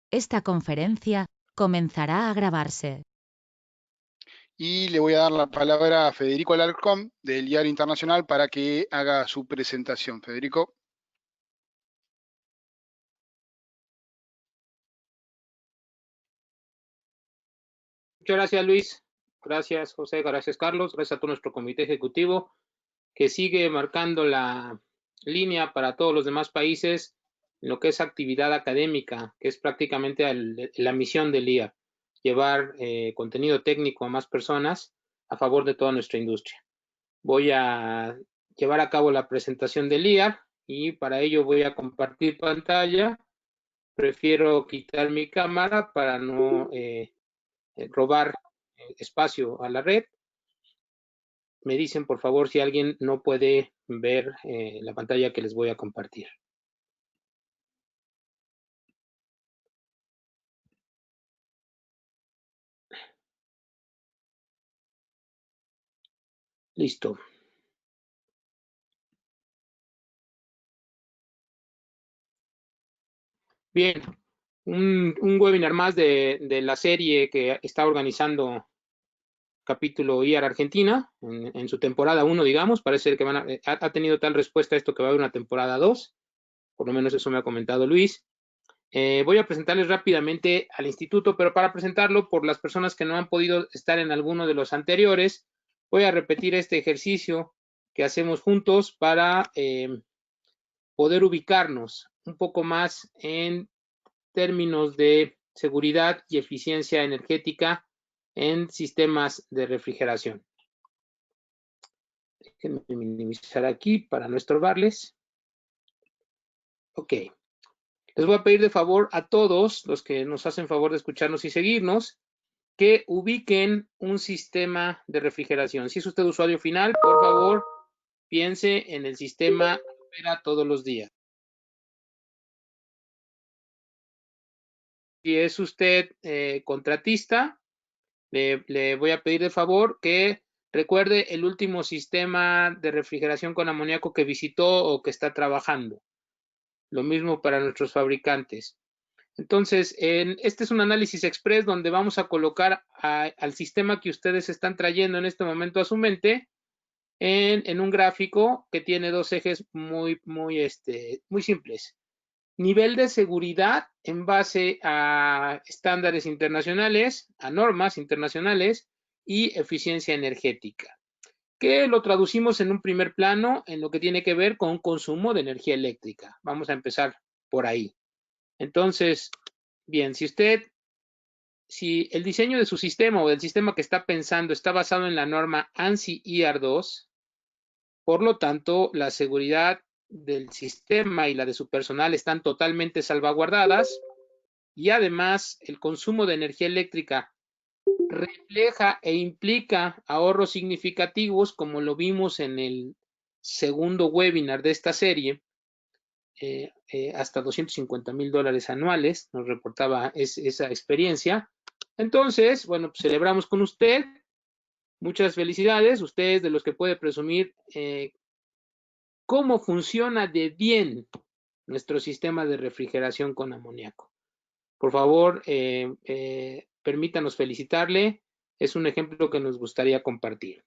Esta conferencia comenzará a grabarse. Y le voy a dar la palabra a Federico Alarcón, del Diario Internacional, para que haga su presentación. Federico. Muchas gracias, Luis. Gracias, José. Gracias, Carlos. Gracias a todo nuestro comité ejecutivo que sigue marcando la línea para todos los demás países en lo que es actividad académica, que es prácticamente la misión del IA, llevar contenido técnico a más personas a favor de toda nuestra industria. Voy a llevar a cabo la presentación del IA y para ello voy a compartir pantalla. Prefiero quitar mi cámara para no robar espacio a la red. Me dicen, por favor, si alguien no puede ver la pantalla que les voy a compartir. Listo. Bien, un webinar más de la serie que está organizando capítulo IAR Argentina en su temporada 1, digamos. Parece que ha tenido tal respuesta esto que va a haber una temporada 2. Por lo menos eso me ha comentado Luis. Voy a presentarles rápidamente al instituto, pero para presentarlo, por las personas que no han podido estar en alguno de los anteriores, voy a repetir este ejercicio que hacemos juntos para poder ubicarnos un poco más en términos de seguridad y eficiencia energética en sistemas de refrigeración. Déjenme minimizar aquí para no estorbarles. Ok. Les voy a pedir de favor a todos los que nos hacen favor de escucharnos y seguirnos que ubiquen un sistema de refrigeración. Si es usted usuario final, por favor, piense en el sistema que opera todos los días. Si es usted contratista, le voy a pedir de favor que recuerde el último sistema de refrigeración con amoníaco que visitó o que está trabajando. Lo mismo para nuestros fabricantes. Entonces, este es un análisis express donde vamos a colocar al sistema que ustedes están trayendo en este momento a su mente en un gráfico que tiene dos ejes muy simples. Nivel de seguridad en base a estándares internacionales, a normas internacionales y eficiencia energética, que lo traducimos en un primer plano en lo que tiene que ver con consumo de energía eléctrica. Vamos a empezar por ahí. Entonces, bien, si el diseño de su sistema o del sistema que está pensando está basado en la norma ANSI IR2, por lo tanto, la seguridad del sistema y la de su personal están totalmente salvaguardadas y además el consumo de energía eléctrica refleja e implica ahorros significativos, como lo vimos en el segundo webinar de esta serie, hasta $250,000 anuales, nos reportaba esa experiencia. Entonces, bueno, pues celebramos con usted. Muchas felicidades. Usted es de los que puede presumir cómo funciona de bien nuestro sistema de refrigeración con amoníaco. Por favor, permítanos felicitarle. Es un ejemplo que nos gustaría compartir.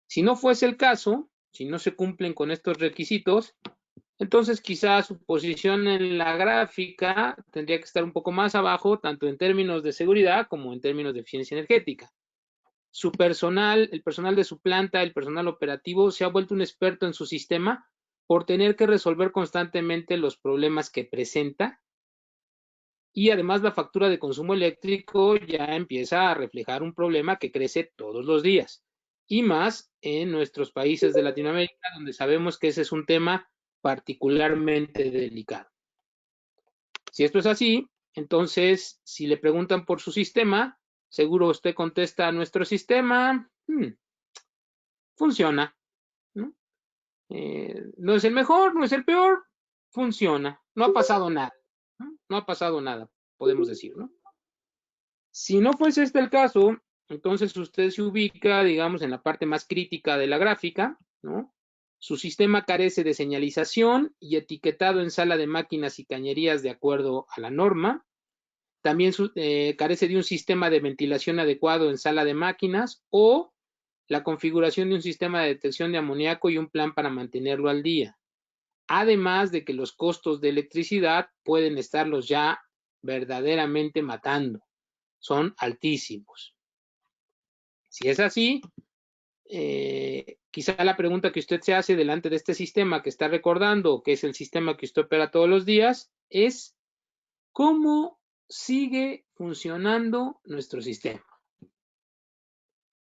Si no fuese el caso, si no se cumplen con estos requisitos, entonces quizás su posición en la gráfica tendría que estar un poco más abajo, tanto en términos de seguridad como en términos de eficiencia energética. Su personal, el personal de su planta, el personal operativo, se ha vuelto un experto en su sistema por tener que resolver constantemente los problemas que presenta, y además la factura de consumo eléctrico ya empieza a reflejar un problema que crece todos los días, y más en nuestros países de Latinoamérica, donde sabemos que ese es un tema particularmente delicado. Si esto es así, entonces, si le preguntan por su sistema, seguro usted contesta: nuestro sistema funciona, ¿no? No es el mejor, no es el peor, funciona, no ha pasado nada, ¿no? No ha pasado nada, podemos decir, ¿no? Si no fuese este el caso, entonces usted se ubica, digamos, en la parte más crítica de la gráfica, ¿no? Su sistema carece de señalización y etiquetado en sala de máquinas y cañerías de acuerdo a la norma. También carece de un sistema de ventilación adecuado en sala de máquinas o la configuración de un sistema de detección de amoníaco y un plan para mantenerlo al día. Además de que los costos de electricidad pueden estarlos ya verdaderamente matando. Son altísimos. Si es así, quizá la pregunta que usted se hace delante de este sistema que está recordando, que es el sistema que usted opera todos los días, es ¿cómo sigue funcionando nuestro sistema?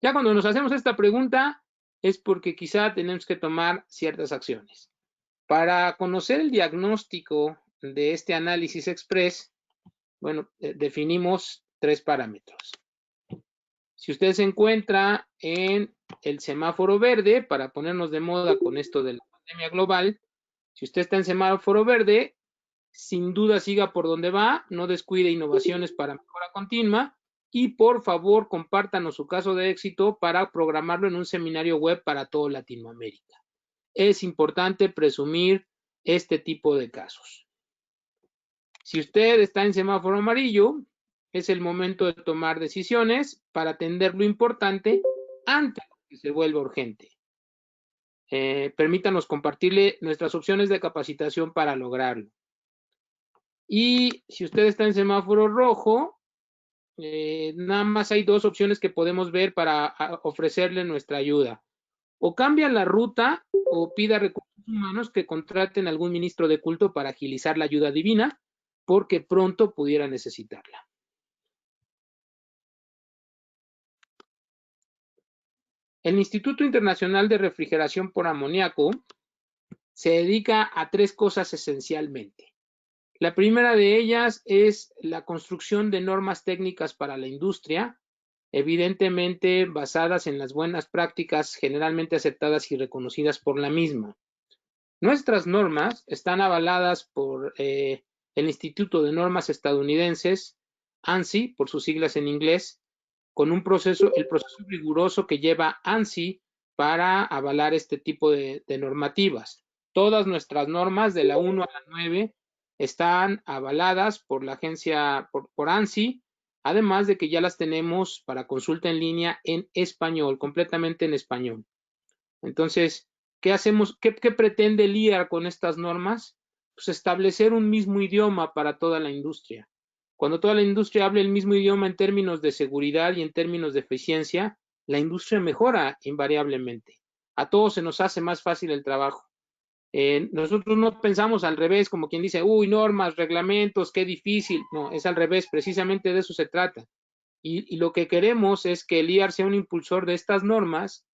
Ya cuando nos hacemos esta pregunta es porque quizá tenemos que tomar ciertas acciones. Para conocer el diagnóstico de este análisis express, bueno, definimos 3 parámetros. Si usted se encuentra en el semáforo verde, para ponernos de moda con esto de la pandemia global, si usted está en semáforo verde, sin duda siga por donde va, no descuide innovaciones para mejora continua y por favor compártanos su caso de éxito para programarlo en un seminario web para toda Latinoamérica. Es importante presumir este tipo de casos. Si usted está en semáforo amarillo, es el momento de tomar decisiones para atender lo importante antes de que se vuelva urgente. Permítanos compartirle nuestras opciones de capacitación para lograrlo. Y si usted está en semáforo rojo, nada más hay 2 opciones que podemos ver para ofrecerle nuestra ayuda. O cambia la ruta o pida recursos humanos que contraten a algún ministro de culto para agilizar la ayuda divina, porque pronto pudiera necesitarla. El Instituto Internacional de Refrigeración por Amoníaco se dedica a 3 cosas esencialmente. La primera de ellas es la construcción de normas técnicas para la industria, evidentemente basadas en las buenas prácticas generalmente aceptadas y reconocidas por la misma. Nuestras normas están avaladas por el Instituto de Normas Estadounidenses, ANSI, por sus siglas en inglés, con el proceso riguroso que lleva ANSI para avalar este tipo de normativas. Todas nuestras normas, de la 1 a la 9, están avaladas por la agencia, por ANSI, además de que ya las tenemos para consulta en línea en español, completamente en español. Entonces, ¿qué hacemos? ¿Qué pretende el IAR con estas normas? Pues establecer un mismo idioma para toda la industria. Cuando toda la industria hable el mismo idioma en términos de seguridad y en términos de eficiencia, la industria mejora invariablemente. A todos se nos hace más fácil el trabajo. Nosotros no pensamos al revés, como quien dice, uy, normas, reglamentos, qué difícil. No, es al revés, precisamente de eso se trata. Y lo que queremos es que el IAR sea un impulsor de estas normas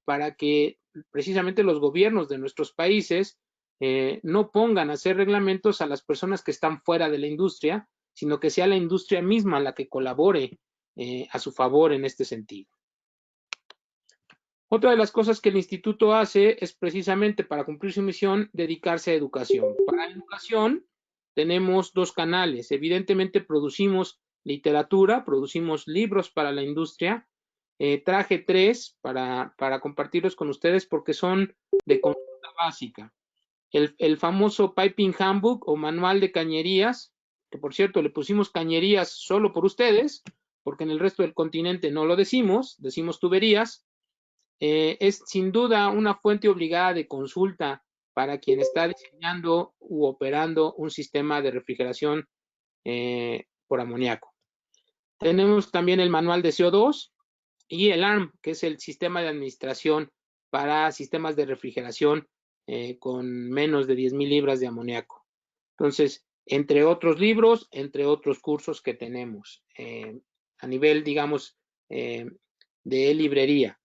para que precisamente los gobiernos de nuestros países no pongan a hacer reglamentos a las personas que están fuera de la industria, sino que sea la industria misma la que colabore a su favor en este sentido. Otra de las cosas que el instituto hace es precisamente para cumplir su misión dedicarse a educación. Para educación tenemos 2 canales. Evidentemente producimos literatura, producimos libros para la industria. Traje 3 para compartirlos con ustedes porque son de consulta básica. El famoso Piping Handbook o Manual de Cañerías, que por cierto le pusimos cañerías solo por ustedes, porque en el resto del continente no lo decimos tuberías. Es sin duda una fuente obligada de consulta para quien está diseñando u operando un sistema de refrigeración por amoníaco. Tenemos también el manual de CO2 y el ARM, que es el sistema de administración para sistemas de refrigeración con menos de 10,000 libras de amoníaco. Entonces, entre otros libros, entre otros cursos que tenemos a nivel, digamos, de librería.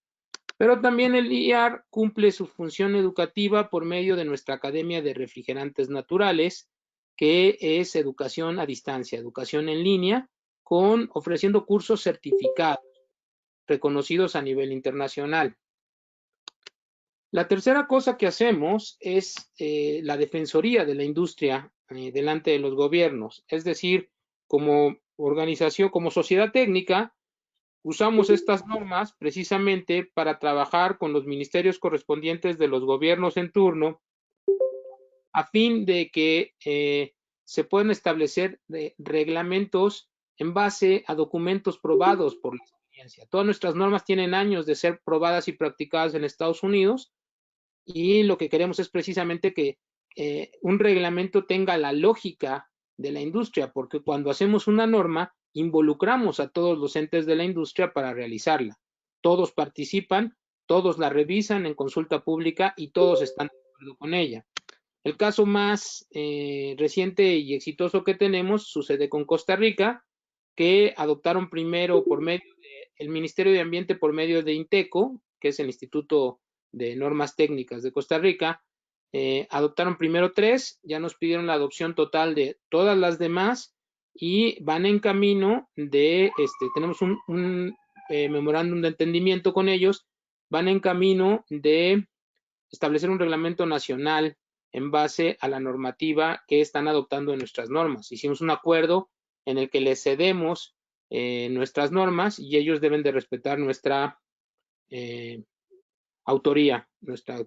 Pero también el IAR cumple su función educativa por medio de nuestra Academia de Refrigerantes Naturales, que es educación a distancia, educación en línea, ofreciendo cursos certificados, reconocidos a nivel internacional. La tercera cosa que hacemos es la defensoría de la industria delante de los gobiernos, es decir, como organización, como sociedad técnica, Usamos estas normas precisamente para trabajar con los ministerios correspondientes de los gobiernos en turno a fin de que se puedan establecer reglamentos en base a documentos probados por la experiencia. Todas nuestras normas tienen años de ser probadas y practicadas en Estados Unidos y lo que queremos es precisamente que un reglamento tenga la lógica de la industria, porque cuando hacemos una norma involucramos a todos los entes de la industria para realizarla. Todos participan, todos la revisan en consulta pública y todos están de acuerdo con ella. El caso más reciente y exitoso que tenemos sucede con Costa Rica, que adoptaron primero por medio del Ministerio de Ambiente, por medio de INTECO, que es el Instituto de Normas Técnicas de Costa Rica. Adoptaron primero 3, ya nos pidieron la adopción total de todas las demás y van en camino de, tenemos un memorándum de entendimiento con ellos, van en camino de establecer un reglamento nacional en base a la normativa que están adoptando en nuestras normas. Hicimos un acuerdo en el que les cedemos nuestras normas y ellos deben de respetar nuestra autoría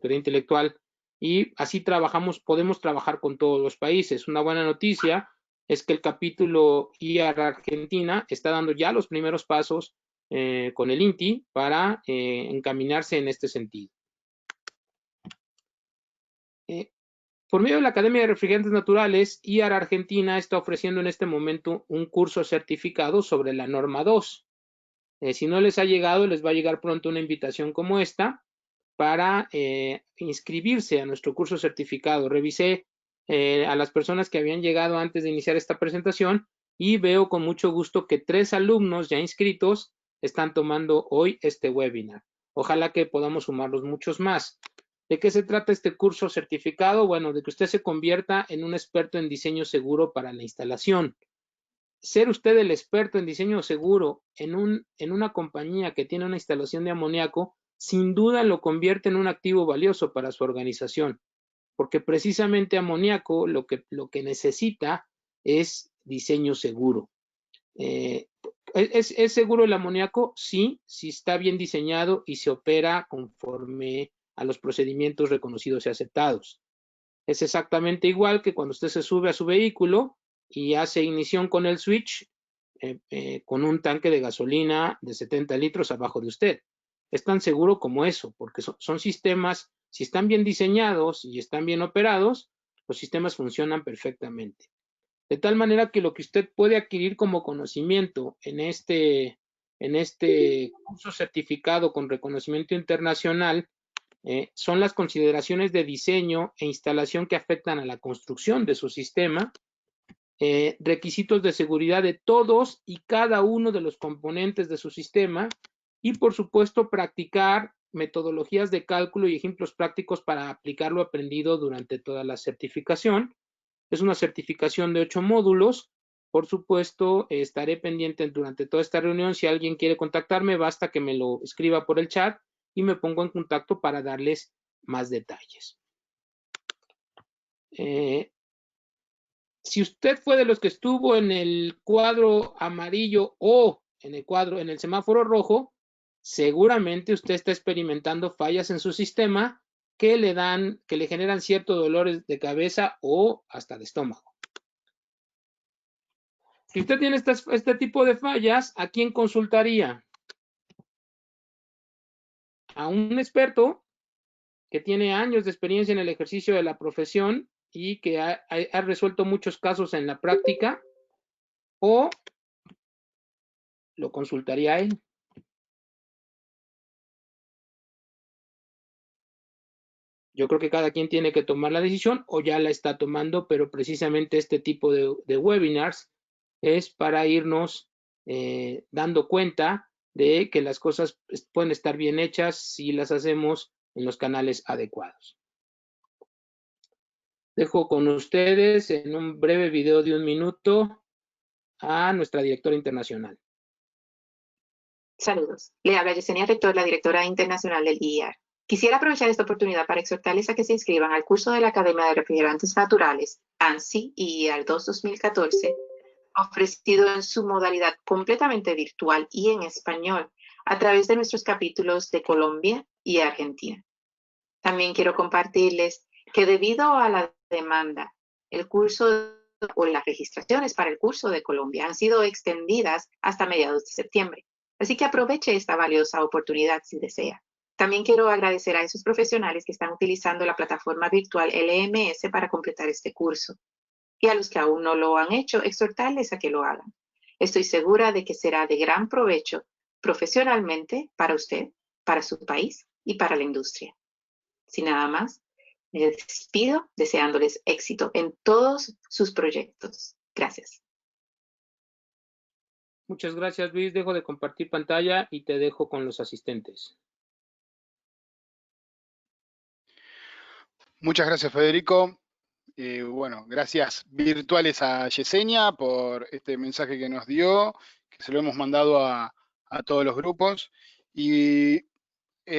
intelectual, y así trabajamos, podemos trabajar con todos los países. Una buena noticia es que el capítulo IAR Argentina está dando ya los primeros pasos con el INTI para encaminarse en este sentido. Por medio de la Academia de Refrigerantes Naturales, IAR Argentina está ofreciendo en este momento un curso certificado sobre la norma 2. Si no les ha llegado, les va a llegar pronto una invitación como esta para inscribirse a nuestro curso certificado. Revisé a las personas que habían llegado antes de iniciar esta presentación y veo con mucho gusto que 3 alumnos ya inscritos están tomando hoy este webinar. Ojalá que podamos sumarlos muchos más. ¿De qué se trata este curso certificado? Bueno, de que usted se convierta en un experto en diseño seguro para la instalación. Ser usted el experto en diseño seguro en una compañía que tiene una instalación de amoníaco, sin duda lo convierte en un activo valioso para su organización, porque precisamente amoníaco lo que necesita es diseño seguro. ¿Es seguro el amoníaco? Sí, si está bien diseñado y se opera conforme a los procedimientos reconocidos y aceptados. Es exactamente igual que cuando usted se sube a su vehículo y hace ignición con el switch con un tanque de gasolina de 70 litros abajo de usted. Es tan seguro como eso, porque son sistemas, si están bien diseñados y están bien operados, los sistemas funcionan perfectamente. De tal manera que lo que usted puede adquirir como conocimiento en este curso certificado con reconocimiento internacional son las consideraciones de diseño e instalación que afectan a la construcción de su sistema, requisitos de seguridad de todos y cada uno de los componentes de su sistema y, por supuesto, practicar metodologías de cálculo y ejemplos prácticos para aplicar lo aprendido durante toda la certificación. Es una certificación de 8 módulos. Por supuesto, estaré pendiente durante toda esta reunión. Si alguien quiere contactarme, basta que me lo escriba por el chat y me pongo en contacto para darles más detalles. Si usted fue de los que estuvo en el cuadro amarillo o en el semáforo rojo, seguramente usted está experimentando fallas en su sistema que le generan ciertos dolores de cabeza o hasta de estómago. Si usted tiene este tipo de fallas, ¿a quién consultaría? A un experto que tiene años de experiencia en el ejercicio de la profesión y que ha resuelto muchos casos en la práctica, o lo consultaría a él. Yo creo que cada quien tiene que tomar la decisión o ya la está tomando, pero precisamente este tipo de webinars es para irnos dando cuenta de que las cosas pueden estar bien hechas si las hacemos en los canales adecuados. Dejo con ustedes en un breve video de 1 minuto a nuestra directora internacional. Saludos. Le habla Yesenia Rector, la directora internacional del IAR. Quisiera aprovechar esta oportunidad para exhortarles a que se inscriban al curso de la Academia de Refrigerantes Naturales, ANSI y IAR 2 2014, ofrecido en su modalidad completamente virtual y en español a través de nuestros capítulos de Colombia y Argentina. También quiero compartirles que debido a la demanda, el curso o las registraciones para el curso de Colombia han sido extendidas hasta mediados de septiembre. Así que aproveche esta valiosa oportunidad si desea. También quiero agradecer a esos profesionales que están utilizando la plataforma virtual LMS para completar este curso. Y a los que aún no lo han hecho, exhortarles a que lo hagan. Estoy segura de que será de gran provecho profesionalmente para usted, para su país y para la industria. Sin nada más, me despido deseándoles éxito en todos sus proyectos. Gracias. Muchas gracias, Luis. Dejo de compartir pantalla y te dejo con los asistentes. Muchas gracias, Federico. Bueno, gracias virtuales a Yesenia por este mensaje que nos dio, que se lo hemos mandado a todos los grupos. Y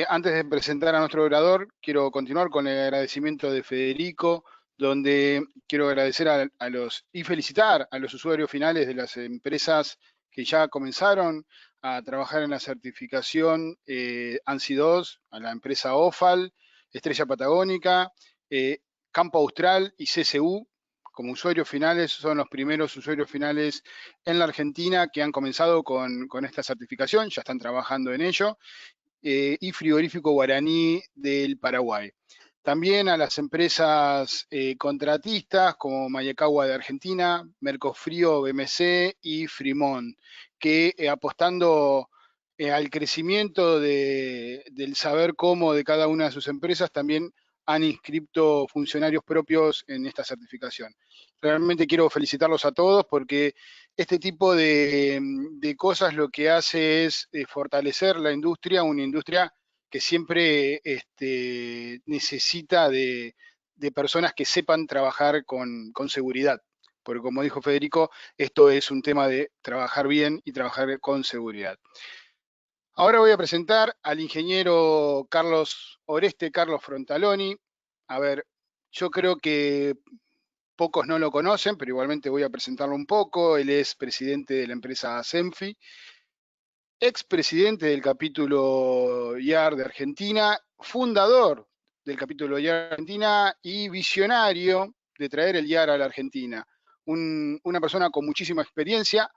antes de presentar a nuestro orador, quiero continuar con el agradecimiento de Federico, donde quiero agradecer a los y felicitar a los usuarios finales de las empresas que ya comenzaron a trabajar en la certificación ANSI 2, a la empresa OFAL, Estrella Patagónica, Campo Austral y CCU. Como usuarios finales, son los primeros usuarios finales en la Argentina que han comenzado con esta certificación, ya están trabajando en ello, y Frigorífico Guaraní del Paraguay. También a las empresas contratistas como Mayacagua de Argentina, Mercofrío BMC y Frimón, que apostando al crecimiento del saber cómo de cada una de sus empresas, también han inscrito funcionarios propios en esta certificación. Realmente quiero felicitarlos a todos porque este tipo de cosas lo que hace es fortalecer la industria, una industria que siempre necesita de personas que sepan trabajar con seguridad. Porque como dijo Federico, esto es un tema de trabajar bien y trabajar con seguridad. Ahora voy a presentar al ingeniero Carlos Frontaloni. A ver, yo creo que pocos no lo conocen, pero igualmente voy a presentarlo un poco. Él es presidente de la empresa Senfi, expresidente del capítulo IAR de Argentina, fundador del capítulo IAR de Argentina y visionario de traer el IAR a la Argentina. Una persona con muchísima experiencia,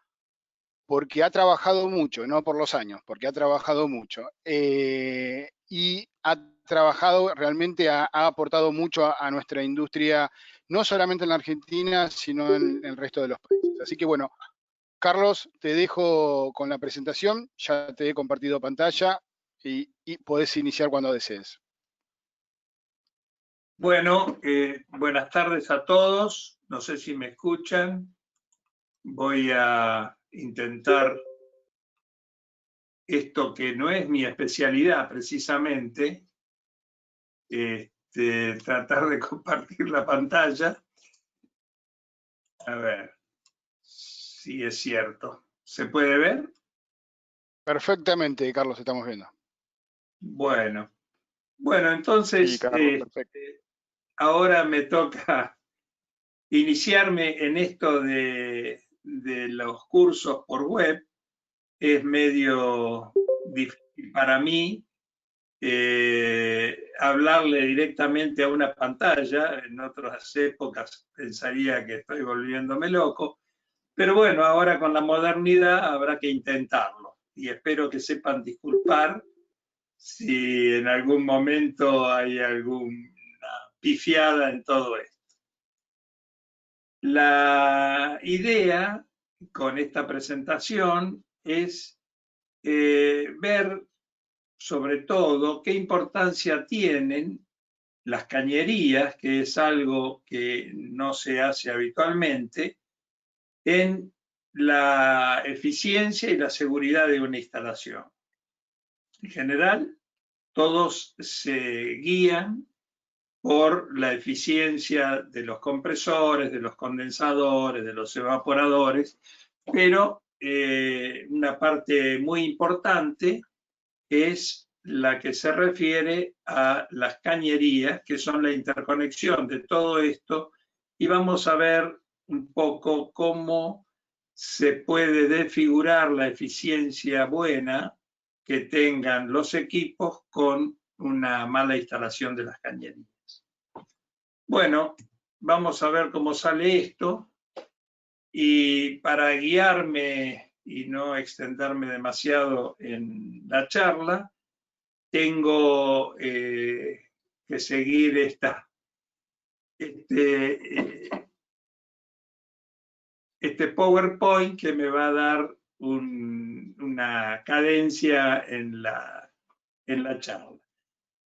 porque ha trabajado mucho, no por los años, porque ha trabajado mucho. Y ha trabajado, realmente ha aportado mucho a nuestra industria, no solamente en la Argentina, sino en el resto de los países. Así que bueno, Carlos, te dejo con la presentación, ya te he compartido pantalla y podés iniciar cuando desees. Bueno, buenas tardes a todos, no sé si me escuchan. Voy a intentar esto que no es mi especialidad precisamente, tratar de compartir la pantalla. A ver si es cierto. ¿Se puede ver? Perfectamente, Carlos, estamos viendo. Bueno, entonces Sí, Carlos, ahora me toca iniciarme en esto de los cursos por web. Es medio difícil para mí hablarle directamente a una pantalla. En otras épocas pensaría que estoy volviéndome loco, pero bueno, ahora con la modernidad habrá que intentarlo y espero que sepan disculpar si en algún momento hay alguna pifiada en todo esto. La idea con esta presentación es ver sobre todo qué importancia tienen las cañerías, que es algo que no se hace habitualmente, en la eficiencia y la seguridad de una instalación. En general, todos se guían por la eficiencia de los compresores, de los condensadores, de los evaporadores, pero una parte muy importante es la que se refiere a las cañerías, que son la interconexión de todo esto, y vamos a ver un poco cómo se puede desfigurar la eficiencia buena que tengan los equipos con una mala instalación de las cañerías. Bueno, vamos a ver cómo sale esto, y para guiarme y no extenderme demasiado en la charla, tengo que seguir este PowerPoint que me va a dar una cadencia en la charla.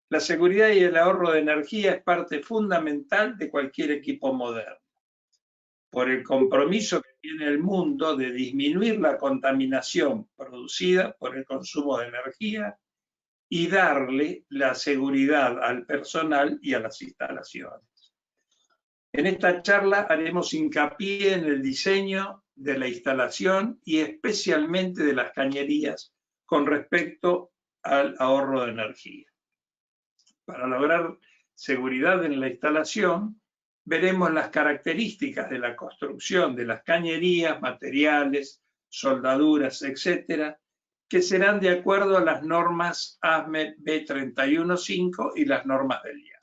La seguridad y el ahorro de energía es parte fundamental de cualquier equipo moderno. Por el compromiso que tiene el mundo de disminuir la contaminación producida por el consumo de energía y darle la seguridad al personal y a las instalaciones. En esta charla haremos hincapié en el diseño de la instalación y especialmente de las cañerías con respecto al ahorro de energía. Para lograr seguridad en la instalación, veremos las características de la construcción de las cañerías, materiales, soldaduras, etcétera, que serán de acuerdo a las normas ASME B315 y las normas del IAE.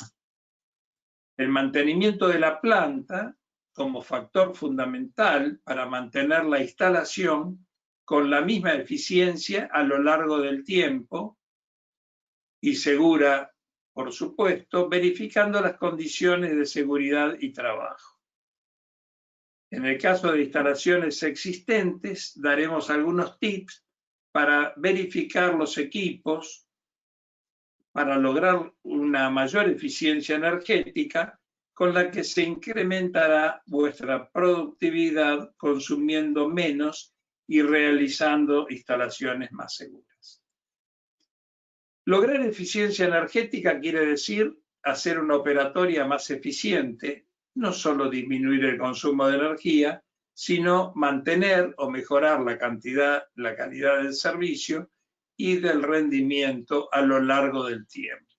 El mantenimiento de la planta como factor fundamental para mantener la instalación con la misma eficiencia a lo largo del tiempo y segura, por supuesto, verificando las condiciones de seguridad y trabajo. En el caso de instalaciones existentes, daremos algunos tips para verificar los equipos para lograr una mayor eficiencia energética con la que se incrementará vuestra productividad consumiendo menos y realizando instalaciones más seguras. Lograr eficiencia energética quiere decir hacer una operatoria más eficiente, no solo disminuir el consumo de energía, sino mantener o mejorar la calidad del servicio y del rendimiento a lo largo del tiempo.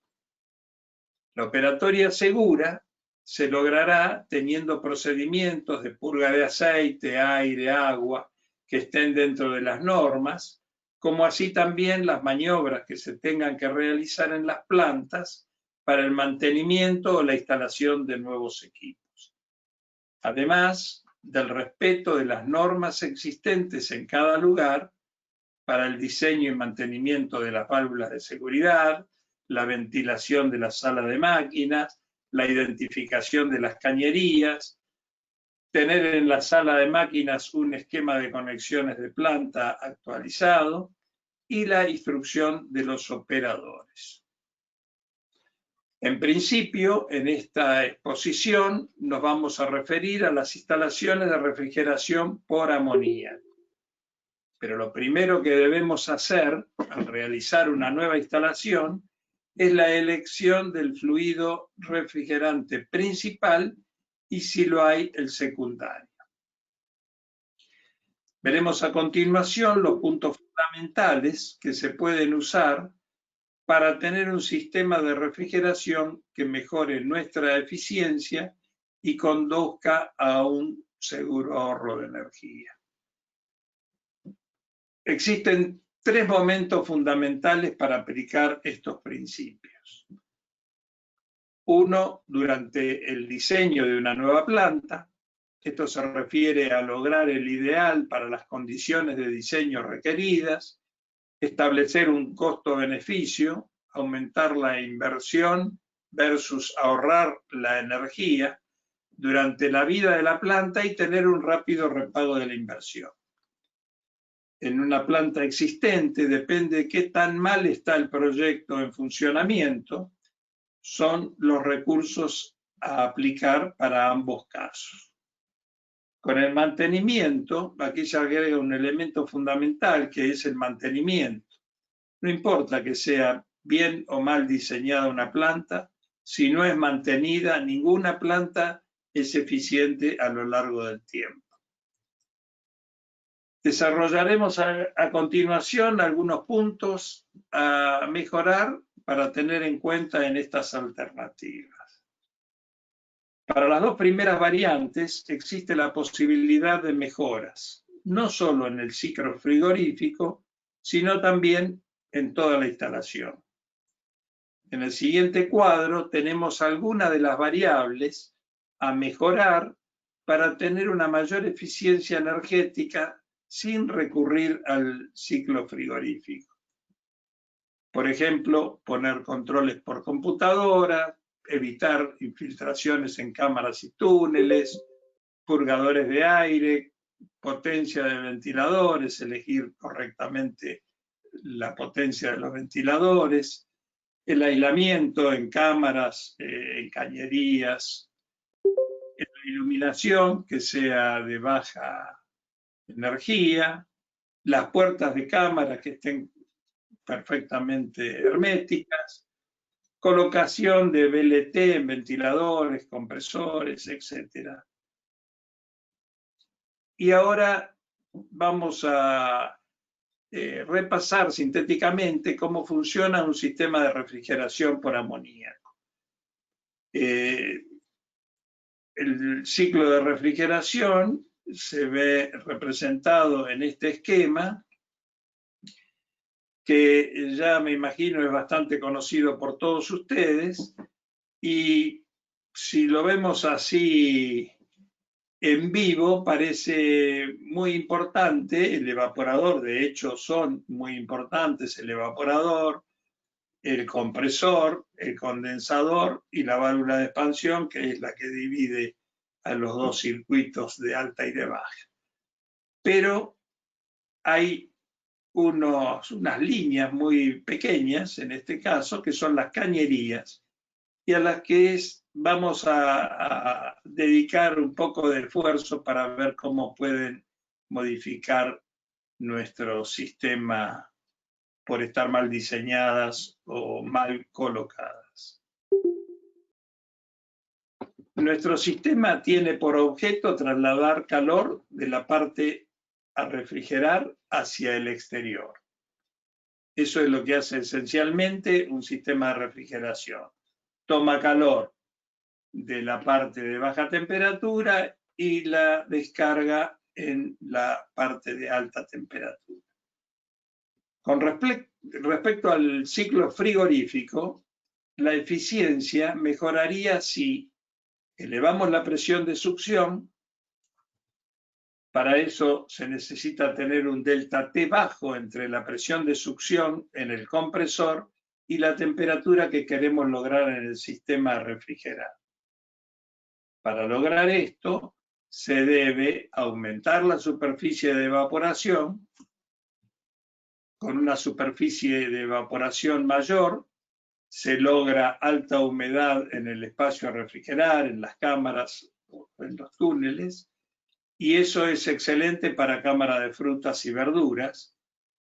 La operatoria segura se logrará teniendo procedimientos de purga de aceite, aire, agua, que estén dentro de las normas, como así también las maniobras que se tengan que realizar en las plantas para el mantenimiento o la instalación de nuevos equipos. Además del respeto de las normas existentes en cada lugar para el diseño y mantenimiento de las válvulas de seguridad, la ventilación de la sala de máquinas, la identificación de las cañerías, tener en la sala de máquinas un esquema de conexiones de planta actualizado y la instrucción de los operadores. En principio, en esta exposición nos vamos a referir a las instalaciones de refrigeración por amoníaco. Pero lo primero que debemos hacer al realizar una nueva instalación es la elección del fluido refrigerante principal y, si lo hay, el secundario. Veremos a continuación los puntos fundamentales que se pueden usar para tener un sistema de refrigeración que mejore nuestra eficiencia y conduzca a un seguro ahorro de energía. Existen tres momentos fundamentales para aplicar estos principios. Uno, durante el diseño de una nueva planta. Esto se refiere a lograr el ideal para las condiciones de diseño requeridas, establecer un costo-beneficio, aumentar la inversión versus ahorrar la energía durante la vida de la planta y tener un rápido repago de la inversión. En una planta existente, depende de qué tan mal está el proyecto en funcionamiento, son los recursos a aplicar para ambos casos. Con el mantenimiento, aquí se agrega un elemento fundamental que es el mantenimiento. No importa que sea bien o mal diseñada una planta, si no es mantenida, ninguna planta es eficiente a lo largo del tiempo. Desarrollaremos a continuación algunos puntos a mejorar para tener en cuenta en estas alternativas. Para las dos primeras variantes existe la posibilidad de mejoras. no solo en el ciclo frigorífico, sino también en toda la instalación. En el siguiente cuadro tenemos algunas de las variables a mejorar para tener una mayor eficiencia energética sin recurrir al ciclo frigorífico. Por ejemplo, poner controles por computadora, evitar infiltraciones en cámaras y túneles, purgadores de aire, potencia de ventiladores, elegir correctamente la potencia de los ventiladores, el aislamiento en cámaras, en cañerías, la iluminación que sea de baja energía, las puertas de cámara que estén perfectamente herméticas, colocación de VLT en ventiladores, compresores, etc. Y ahora vamos a repasar sintéticamente cómo funciona un sistema de refrigeración por amoníaco. El ciclo de refrigeración se ve representado en este esquema, que ya me imagino es bastante conocido por todos ustedes, y si lo vemos así en vivo parece muy importante el evaporador. De hecho son muy importantes el evaporador, el compresor, el condensador y la válvula de expansión, que es la que divide a los dos circuitos de alta y de baja. Pero hay unas líneas muy pequeñas, en este caso, que son las cañerías, y a las que vamos a dedicar un poco de esfuerzo para ver cómo pueden modificar nuestro sistema por estar mal diseñadas o mal colocadas. Nuestro sistema tiene por objeto trasladar calor de la parte a refrigerar hacia el exterior. Eso es lo que hace esencialmente un sistema de refrigeración. Toma calor de la parte de baja temperatura y la descarga en la parte de alta temperatura. Con respecto al ciclo frigorífico, la eficiencia mejoraría si elevamos la presión de succión. Para eso se necesita tener un delta T bajo entre la presión de succión en el compresor y la temperatura que queremos lograr en el sistema refrigerado. Para lograr esto, se debe aumentar la superficie de evaporación. Con una superficie de evaporación mayor, se logra alta humedad en el espacio a refrigerar, en las cámaras o en los túneles, y eso es excelente para cámara de frutas y verduras,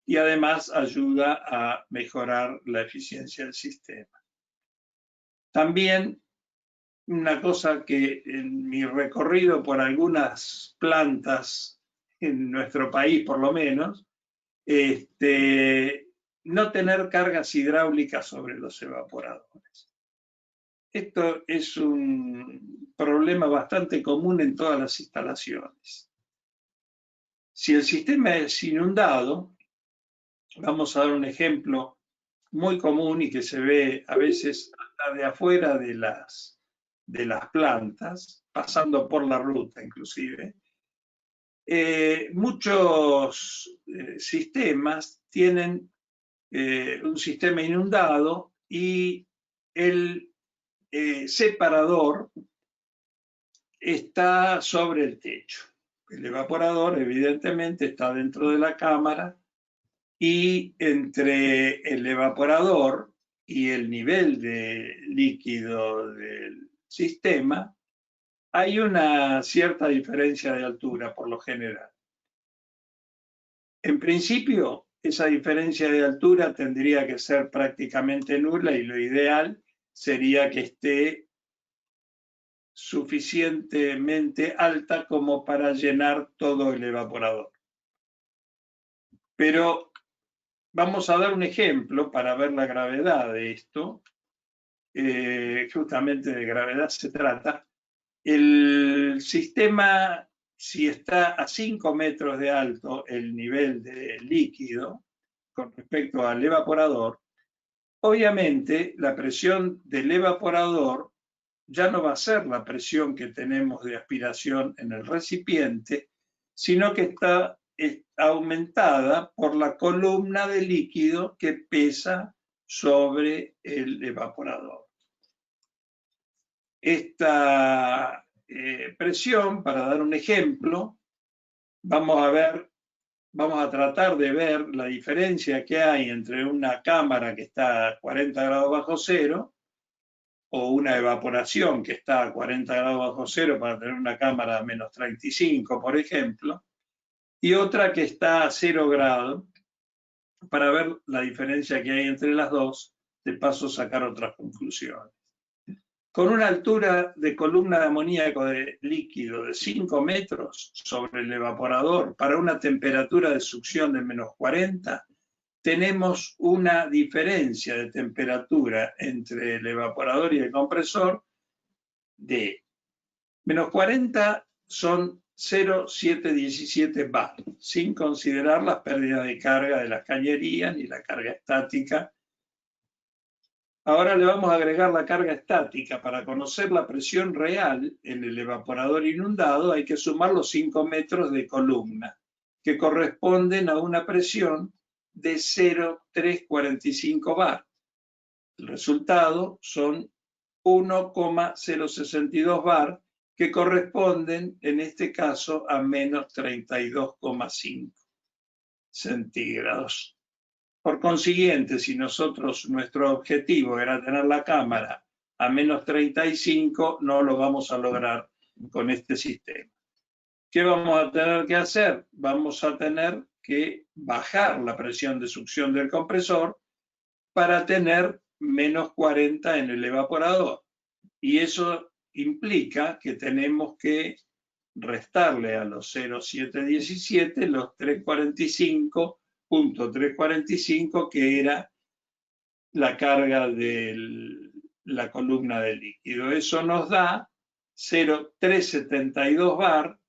y además ayuda a mejorar la eficiencia del sistema. También una cosa que en mi recorrido por algunas plantas en nuestro país, por lo menos, no tener cargas hidráulicas sobre los evaporadores. Esto es un problema bastante común en todas las instalaciones. Si el sistema es inundado, vamos a dar un ejemplo muy común y que se ve a veces hasta de afuera de las plantas, pasando por la ruta inclusive. Muchos sistemas tienen un sistema inundado y el separador está sobre el techo. El evaporador evidentemente está dentro de la cámara y entre el evaporador y el nivel de líquido del sistema hay una cierta diferencia de altura por lo general. En principio, esa diferencia de altura tendría que ser prácticamente nula y lo ideal sería que esté suficientemente alta como para llenar todo el evaporador. Pero vamos a dar un ejemplo para ver la gravedad de esto. Justamente de gravedad se trata. El sistema si está a 5 metros de alto el nivel de líquido con respecto al evaporador, obviamente la presión del evaporador ya no va a ser la presión que tenemos de aspiración en el recipiente, sino que está aumentada por la columna de líquido que pesa sobre el evaporador. Esta presión, para dar un ejemplo, vamos a tratar de ver la diferencia que hay entre una cámara que está a 40 grados bajo cero o una evaporación que está a 40 grados bajo cero para tener una cámara a menos 35, por ejemplo, y otra que está a 0 grados para ver la diferencia que hay entre las dos, de paso sacar otras conclusiones. Con una altura de columna de amoníaco de líquido de 5 metros sobre el evaporador para una temperatura de succión de menos 40, tenemos una diferencia de temperatura entre el evaporador y el compresor de menos 40 son 0,717 bar, sin considerar las pérdidas de carga de las cañerías ni la carga estática. Ahora le vamos a agregar la carga estática. Para conocer la presión real en el evaporador inundado hay que sumar los 5 metros de columna, que corresponden a una presión de 0,345 bar. El resultado son 1,062 bar, que corresponden en este caso a menos 32,5 centígrados. Por consiguiente, si nuestro objetivo era tener la cámara a menos 35, no lo vamos a lograr con este sistema. ¿Qué vamos a tener que hacer? Vamos a tener que bajar la presión de succión del compresor para tener menos 40 en el evaporador. Y eso implica que tenemos que restarle a los 0,717 los 345.345, que era la carga de la columna de líquido. Eso nos da 0,372 bar,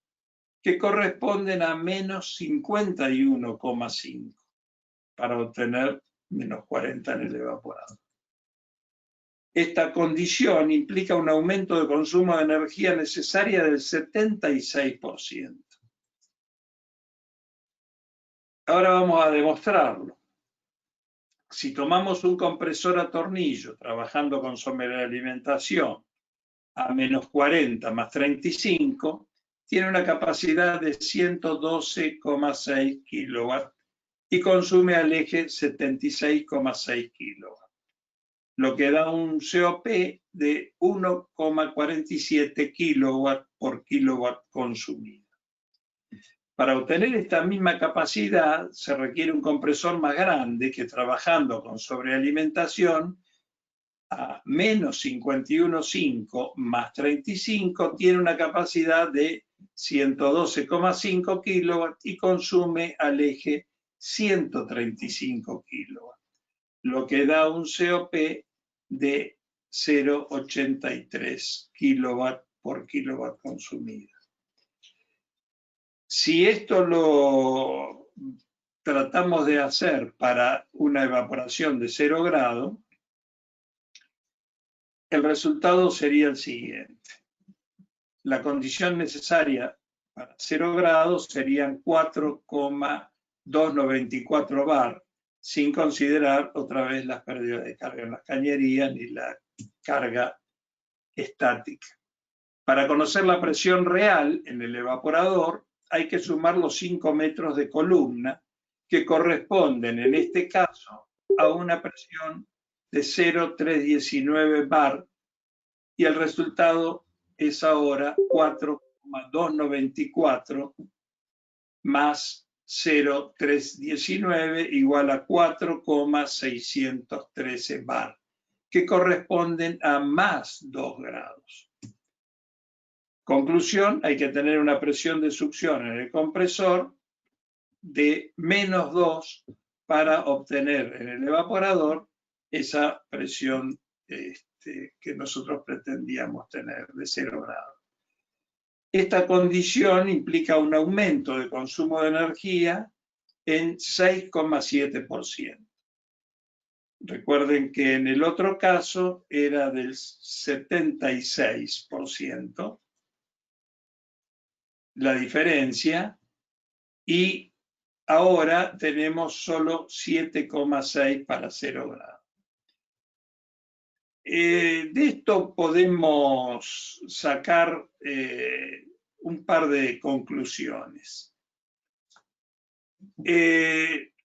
que corresponden a menos 51,5 para obtener menos 40 en el evaporador. Esta condición implica un aumento de consumo de energía necesaria del 76%. Ahora vamos a demostrarlo. Si tomamos un compresor a tornillo trabajando con sobrealimentación a menos 40 más 35, tiene una capacidad de 112,6 kilowatts y consume al eje 76,6 kilowatts, lo que da un COP de 1,47 kilowatt por kilowatt consumido. Para obtener esta misma capacidad se requiere un compresor más grande que, trabajando con sobrealimentación a menos 51,5 más 35, tiene una capacidad de 112,5 kilowatts y consume al eje 135 kilowatts, lo que da un COP de 0,83 kilowatt por kilowatt consumido. Si esto lo tratamos de hacer para una evaporación de 0 grado, el resultado sería el siguiente. La condición necesaria para 0 grados serían 4,294 bar, sin considerar otra vez las pérdidas de carga en las cañerías ni la carga estática. Para conocer la presión real en el evaporador hay que sumar los 5 metros de columna, que corresponden en este caso a una presión de 0,319 bar, y el resultado es ahora 4,294 más 0,319 igual a 4,613 bar, que corresponden a más 2 grados. Conclusión, hay que tener una presión de succión en el compresor de menos 2 para obtener en el evaporador esa presión que nosotros pretendíamos tener de 0 grados. Esta condición implica un aumento de consumo de energía en 6,7%. Recuerden que en el otro caso era del 76% la diferencia, y ahora tenemos solo 7,6 para 0 grados. De esto podemos sacar un par de conclusiones.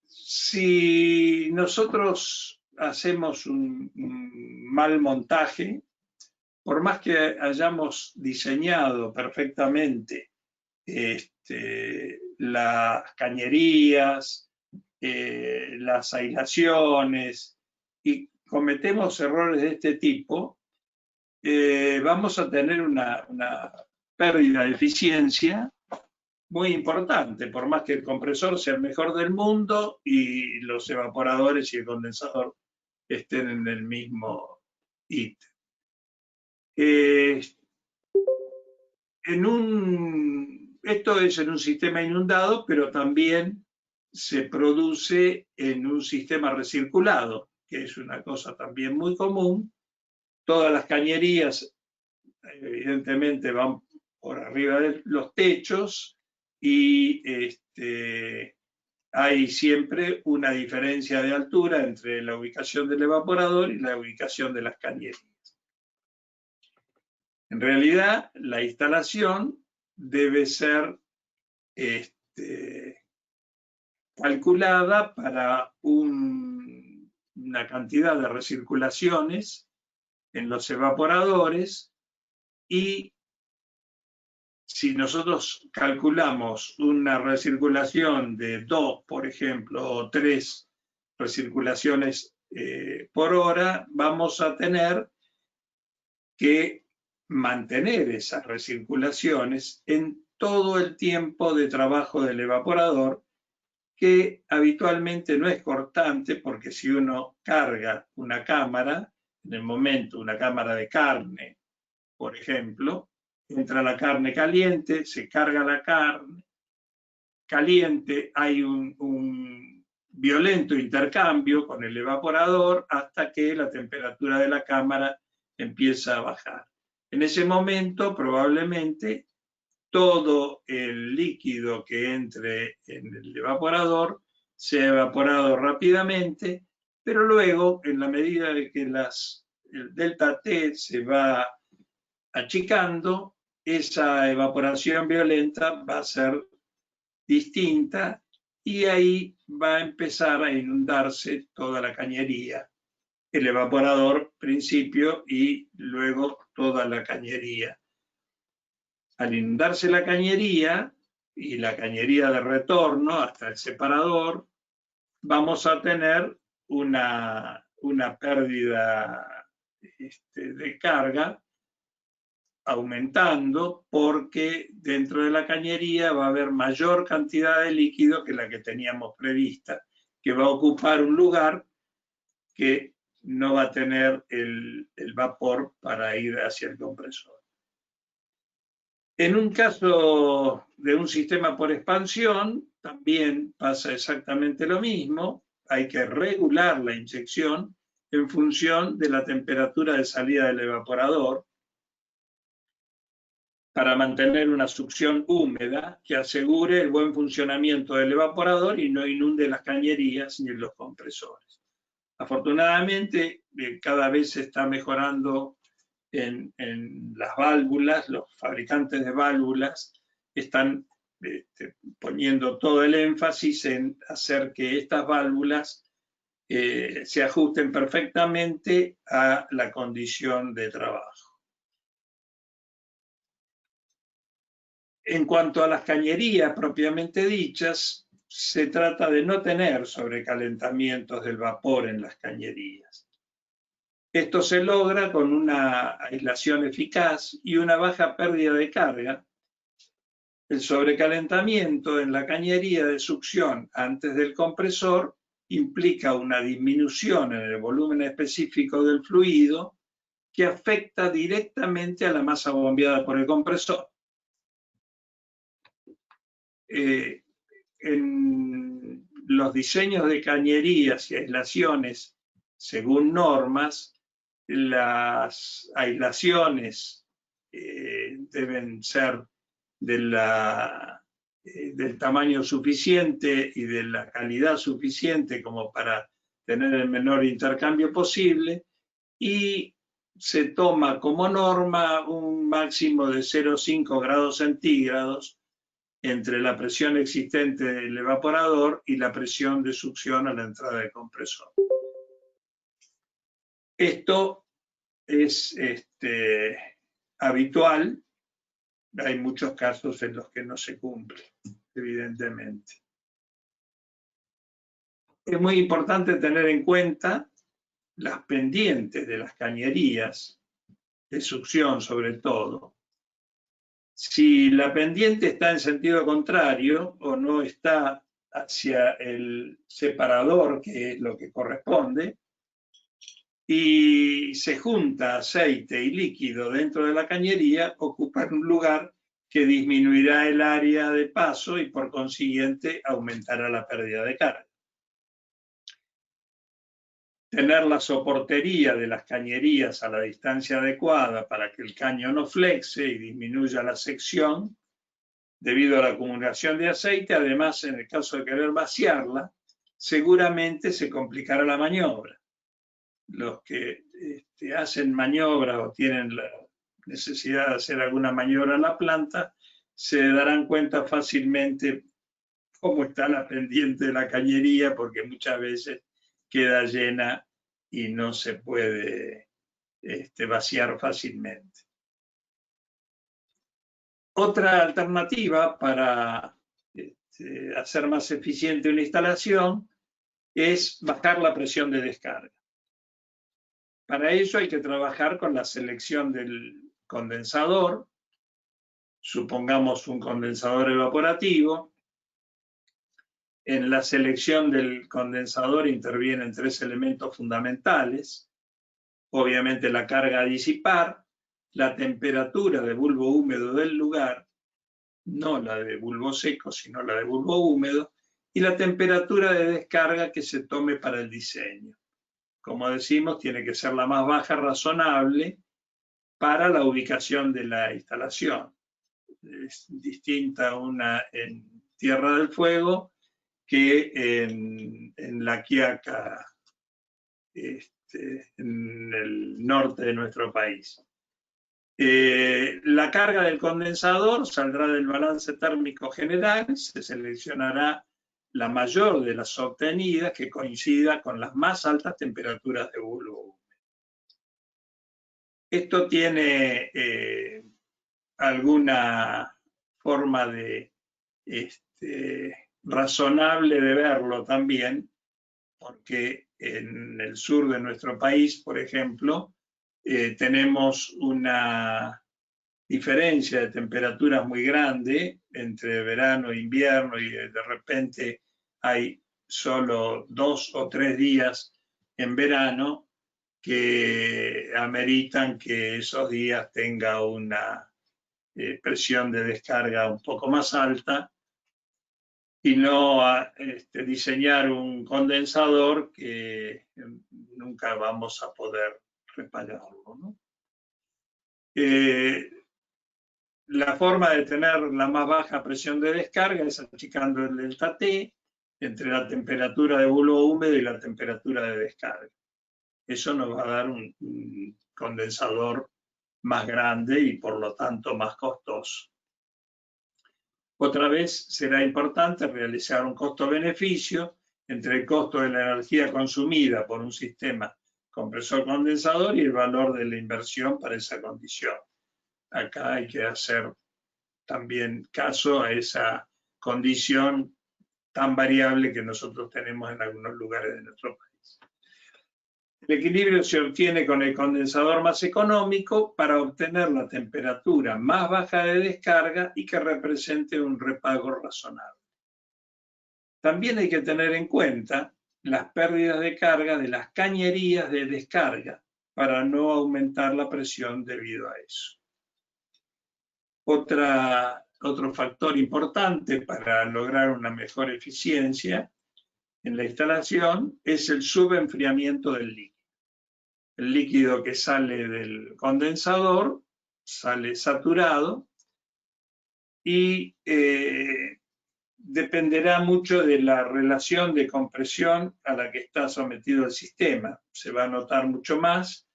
Si nosotros hacemos un mal montaje, por más que hayamos diseñado perfectamente las cañerías, las aislaciones, y cometemos errores de este tipo, vamos a tener una pérdida de eficiencia muy importante, por más que el compresor sea el mejor del mundo y los evaporadores y el condensador estén en el mismo ítem. Esto es en un sistema inundado, pero también se produce en un sistema recirculado, que es una cosa también muy común. Todas las cañerías, evidentemente, van por arriba de los techos y hay siempre una diferencia de altura entre la ubicación del evaporador y la ubicación de las cañerías. En realidad, la instalación debe ser calculada para una cantidad de recirculaciones en los evaporadores, y si nosotros calculamos una recirculación de 2, por ejemplo, o 3 recirculaciones por hora, vamos a tener que mantener esas recirculaciones en todo el tiempo de trabajo del evaporador, que habitualmente no es cortante, porque si uno carga una cámara, en el momento, una cámara de carne, por ejemplo, entra la carne caliente, se carga la carne caliente, hay un violento intercambio con el evaporador hasta que la temperatura de la cámara empieza a bajar. En ese momento, probablemente, todo el líquido que entre en el evaporador sea evaporado rápidamente, pero luego, en la medida de que el delta T se va achicando, esa evaporación violenta va a ser distinta y ahí va a empezar a inundarse toda la cañería, el evaporador principio y luego toda la cañería. Al inundarse la cañería y la cañería de retorno hasta el separador, vamos a tener una pérdida de carga aumentando, porque dentro de la cañería va a haber mayor cantidad de líquido que la que teníamos prevista, que va a ocupar un lugar que no va a tener el vapor para ir hacia el compresor. En un caso de un sistema por expansión, también pasa exactamente lo mismo. Hay que regular la inyección en función de la temperatura de salida del evaporador para mantener una succión húmeda que asegure el buen funcionamiento del evaporador y no inunde las cañerías ni los compresores. Afortunadamente, cada vez se está mejorando en las válvulas. Los fabricantes de válvulas están poniendo todo el énfasis en hacer que estas válvulas se ajusten perfectamente a la condición de trabajo. En cuanto a las cañerías propiamente dichas, se trata de no tener sobrecalentamientos del vapor en las cañerías. Esto se logra con una aislación eficaz y una baja pérdida de carga. El sobrecalentamiento en la cañería de succión antes del compresor implica una disminución en el volumen específico del fluido que afecta directamente a la masa bombeada por el compresor. en los diseños de cañerías y aislaciones, según normas, las aislaciones deben ser del tamaño suficiente y de la calidad suficiente como para tener el menor intercambio posible, y se toma como norma un máximo de 0,5 grados centígrados entre la presión existente del evaporador y la presión de succión a la entrada del compresor. Esto es habitual. Hay muchos casos en los que no se cumple, evidentemente. Es muy importante tener en cuenta las pendientes de las cañerías, de succión sobre todo. Si la pendiente está en sentido contrario o no está hacia el separador, que es lo que corresponde, y se junta aceite y líquido dentro de la cañería, ocupan un lugar que disminuirá el área de paso y por consiguiente aumentará la pérdida de carga. Tener la soportería de las cañerías a la distancia adecuada para que el caño no flexe y disminuya la sección debido a la acumulación de aceite. Además, en el caso de querer vaciarla, seguramente se complicará la maniobra. Los que hacen maniobra o tienen la necesidad de hacer alguna maniobra en la planta se darán cuenta fácilmente cómo está la pendiente de la cañería, porque muchas veces queda llena y no se puede vaciar fácilmente. Otra alternativa para hacer más eficiente una instalación es bajar la presión de descarga. Para ello hay que trabajar con la selección del condensador. Supongamos un condensador evaporativo. En la selección del condensador intervienen 3 elementos fundamentales. Obviamente la carga a disipar, la temperatura de bulbo húmedo del lugar, no la de bulbo seco, sino la de bulbo húmedo, y la temperatura de descarga que se tome para el diseño. Como decimos, tiene que ser la más baja razonable para la ubicación de la instalación. Es distinta una en Tierra del Fuego que en La Quiaca, en el norte de nuestro país. La carga del condensador saldrá del balance térmico general, se seleccionará la mayor de las obtenidas que coincida con las más altas temperaturas de bulbo húmedo. Esto tiene alguna forma de razonable de verlo también, porque en el sur de nuestro país, por ejemplo, tenemos una diferencia de temperaturas muy grande entre verano e invierno, y de repente hay solo 2 o 3 días en verano que ameritan que esos días tenga una presión de descarga un poco más alta, y no diseñar un condensador que nunca vamos a poder repararlo, ¿no? La forma de tener la más baja presión de descarga es achicando el delta T entre la temperatura de bulbo húmedo y la temperatura de descarga. Eso nos va a dar un condensador más grande y por lo tanto más costoso. Otra vez será importante realizar un costo-beneficio entre el costo de la energía consumida por un sistema compresor-condensador y el valor de la inversión para esa condición. Acá hay que hacer también caso a esa condición tan variable que nosotros tenemos en algunos lugares de nuestro país. El equilibrio se obtiene con el condensador más económico para obtener la temperatura más baja de descarga y que represente un repago razonable. También hay que tener en cuenta las pérdidas de carga de las cañerías de descarga para no aumentar la presión debido a eso. Otra otro factor importante para lograr una mejor eficiencia en la instalación es el subenfriamiento del líquido. El líquido que sale del condensador sale saturado y dependerá mucho de la relación de compresión a la que está sometido el sistema. Se va a notar mucho más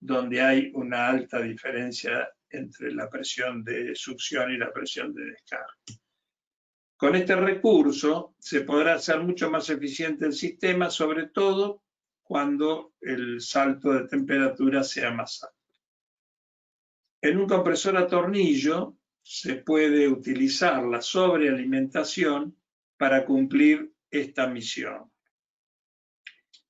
donde hay una alta diferencia entre la presión de succión y la presión de descarga. Con este recurso se podrá hacer mucho más eficiente el sistema, sobre todo cuando el salto de temperatura sea más alto. En un compresor a tornillo se puede utilizar la sobrealimentación para cumplir esta misión.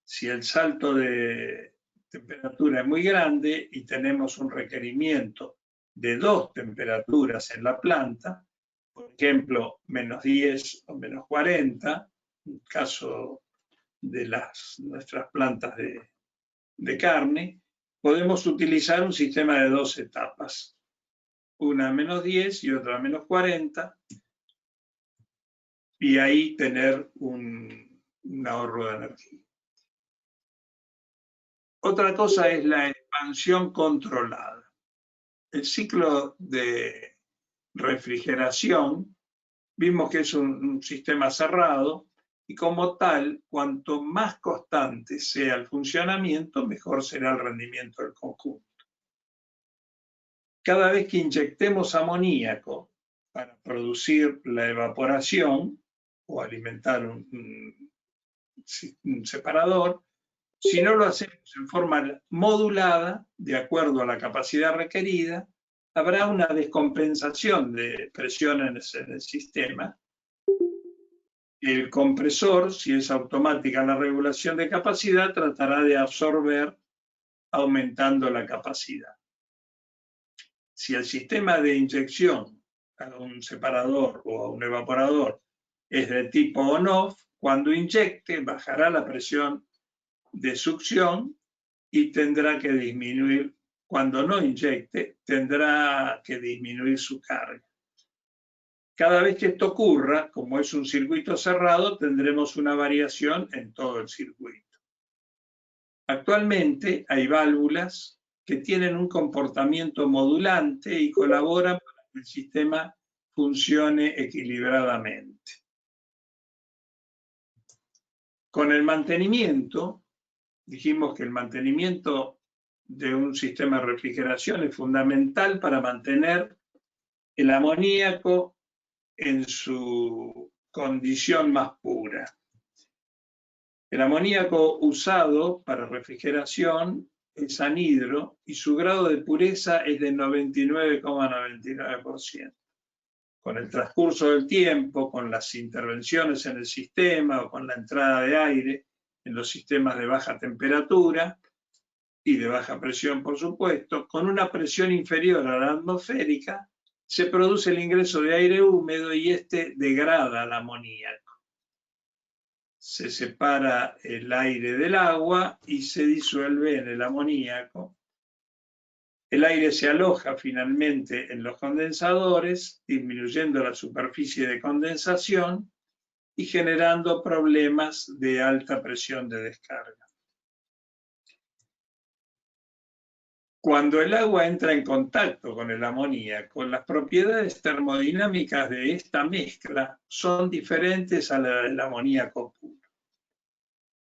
Si el salto de temperatura es muy grande y tenemos un requerimiento de 2 temperaturas en la planta, por ejemplo, -10 o -40, en el caso de nuestras plantas de carne, podemos utilizar un sistema de 2 etapas, una a -10 y otra a -40, y ahí tener un ahorro de energía. Otra cosa es la expansión controlada. El ciclo de refrigeración, vimos que es un sistema cerrado y como tal, cuanto más constante sea el funcionamiento, mejor será el rendimiento del conjunto. Cada vez que inyectemos amoníaco para producir la evaporación o alimentar un separador, si no lo hacemos en forma modulada, de acuerdo a la capacidad requerida, habrá una descompensación de presiones en el sistema. El compresor, si es automática la regulación de capacidad, tratará de absorber aumentando la capacidad. Si el sistema de inyección a un separador o a un evaporador es de tipo on-off, cuando inyecte bajará la presión de succión y tendrá que disminuir, cuando no inyecte, tendrá que disminuir su carga. Cada vez que esto ocurra, como es un circuito cerrado, tendremos una variación en todo el circuito. Actualmente hay válvulas que tienen un comportamiento modulante y colaboran para que el sistema funcione equilibradamente. Con el mantenimiento, dijimos que el mantenimiento de un sistema de refrigeración es fundamental para mantener el amoníaco en su condición más pura. El amoníaco usado para refrigeración es anhidro y su grado de pureza es de 99,99%. Con el transcurso del tiempo, con las intervenciones en el sistema o con la entrada de aire en los sistemas de baja temperatura y de baja presión, por supuesto, con una presión inferior a la atmosférica, se produce el ingreso de aire húmedo y este degrada el amoníaco. Se separa el aire del agua y se disuelve en el amoníaco. El aire se aloja finalmente en los condensadores, disminuyendo la superficie de condensación y generando problemas de alta presión de descarga. Cuando el agua entra en contacto con el amoníaco, las propiedades termodinámicas de esta mezcla son diferentes a las del amoníaco puro,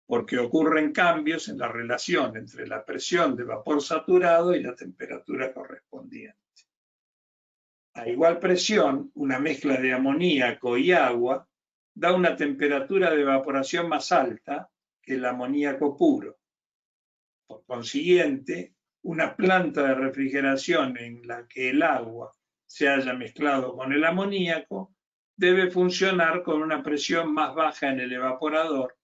porque ocurren cambios en la relación entre la presión de vapor saturado y la temperatura correspondiente. A igual presión, una mezcla de amoníaco y agua da una temperatura de evaporación más alta que el amoníaco puro. Por consiguiente, una planta de refrigeración en la que el agua se haya mezclado con el amoníaco debe funcionar con una presión más baja en el evaporador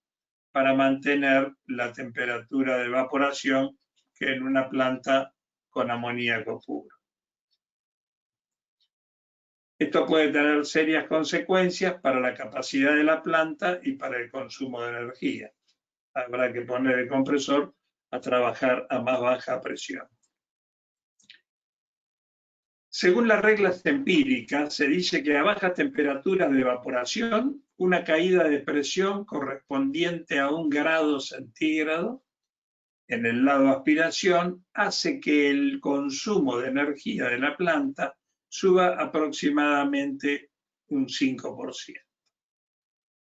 para mantener la temperatura de evaporación que en una planta con amoníaco puro. Esto puede tener serias consecuencias para la capacidad de la planta y para el consumo de energía. Habrá que poner el compresor a trabajar a más baja presión. Según las reglas empíricas, se dice que a bajas temperaturas de evaporación, una caída de presión correspondiente a 1 grado centígrado en el lado aspiración hace que el consumo de energía de la planta suba aproximadamente un 5%.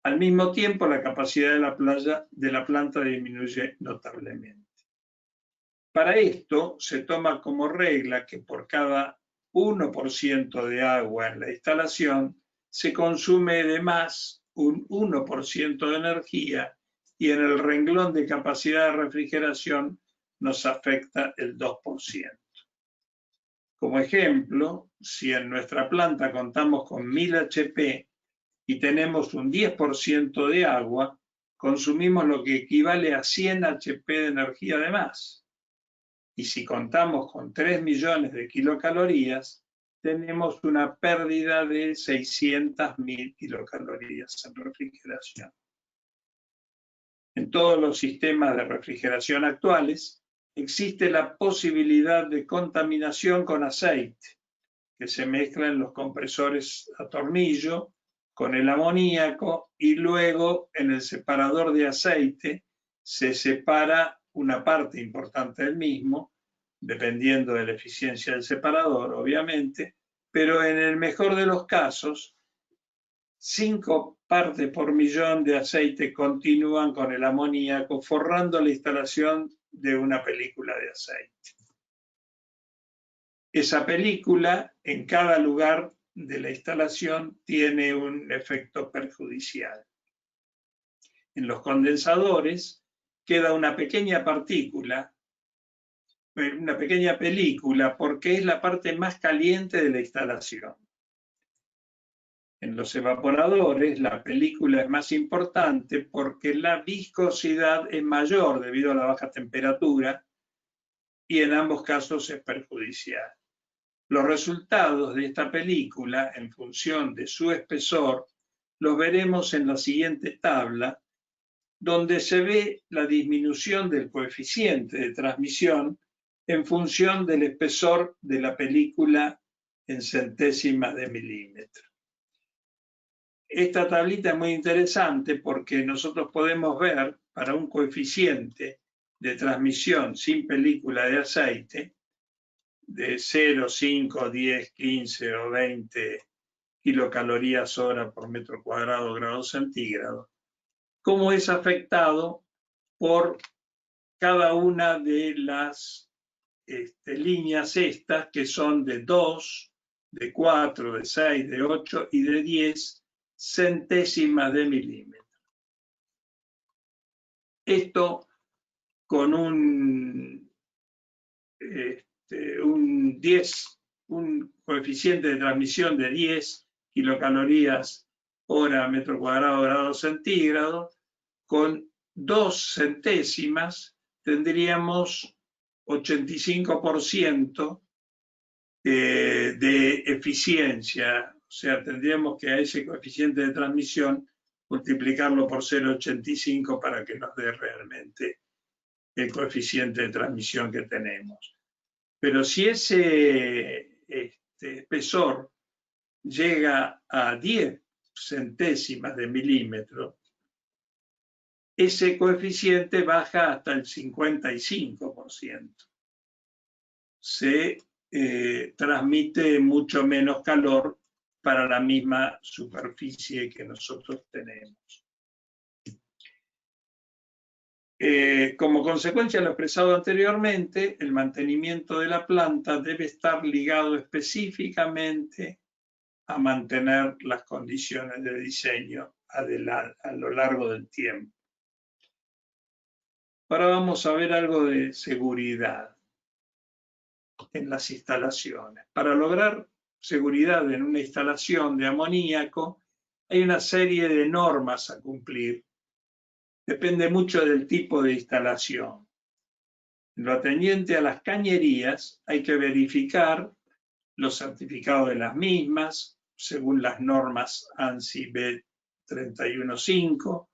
Al mismo tiempo, la capacidad de la planta disminuye notablemente. Para esto, se toma como regla que por cada 1% de agua en la instalación se consume de más un 1% de energía y en el renglón de capacidad de refrigeración nos afecta el 2%. Como ejemplo, si en nuestra planta contamos con 1000 HP y tenemos un 10% de agua, consumimos lo que equivale a 100 HP de energía de más. Y si contamos con 3 millones de kilocalorías, tenemos una pérdida de 600.000 kilocalorías en refrigeración. En todos los sistemas de refrigeración actuales existe la posibilidad de contaminación con aceite, que se mezcla en los compresores a tornillo con el amoníaco y luego en el separador de aceite se separa una parte importante del mismo, dependiendo de la eficiencia del separador, obviamente, pero en el mejor de los casos, 5 partes por millón de aceite continúan con el amoníaco, forrando la instalación de una película de aceite. Esa película, en cada lugar de la instalación, tiene un efecto perjudicial. En los condensadores queda una pequeña partícula, una pequeña película, porque es la parte más caliente de la instalación. En los evaporadores la película es más importante porque la viscosidad es mayor debido a la baja temperatura y en ambos casos es perjudicial. Los resultados de esta película, en función de su espesor, los veremos en la siguiente tabla, donde se ve la disminución del coeficiente de transmisión en función del espesor de la película en centésimas de milímetro. Esta tablita es muy interesante porque nosotros podemos ver para un coeficiente de transmisión sin película de aceite de 0, 5, 10, 15 o 20 kilocalorías hora por metro cuadrado grado centígrado, cómo es afectado por cada una de las líneas estas que son de 2, de 4, de 6, de 8 y de 10 centésimas de milímetro. Esto con un coeficiente de transmisión de 10 kilocalorías hora metro cuadrado grado centígrado, con 2 centésimas tendríamos 85% de eficiencia. O sea, tendríamos que a ese coeficiente de transmisión multiplicarlo por 0,85 para que nos dé realmente el coeficiente de transmisión que tenemos. Pero si ese espesor llega a 10 centésimas de milímetro, ese coeficiente baja hasta el 55%. Se transmite mucho menos calor para la misma superficie que nosotros tenemos. Como consecuencia de lo expresado anteriormente, el mantenimiento de la planta debe estar ligado específicamente a mantener las condiciones de diseño a lo largo del tiempo. Ahora vamos a ver algo de seguridad en las instalaciones. Para lograr seguridad en una instalación de amoníaco, hay una serie de normas a cumplir. Depende mucho del tipo de instalación. En lo atendiente a las cañerías, hay que verificar los certificados de las mismas, según las normas ANSI B315.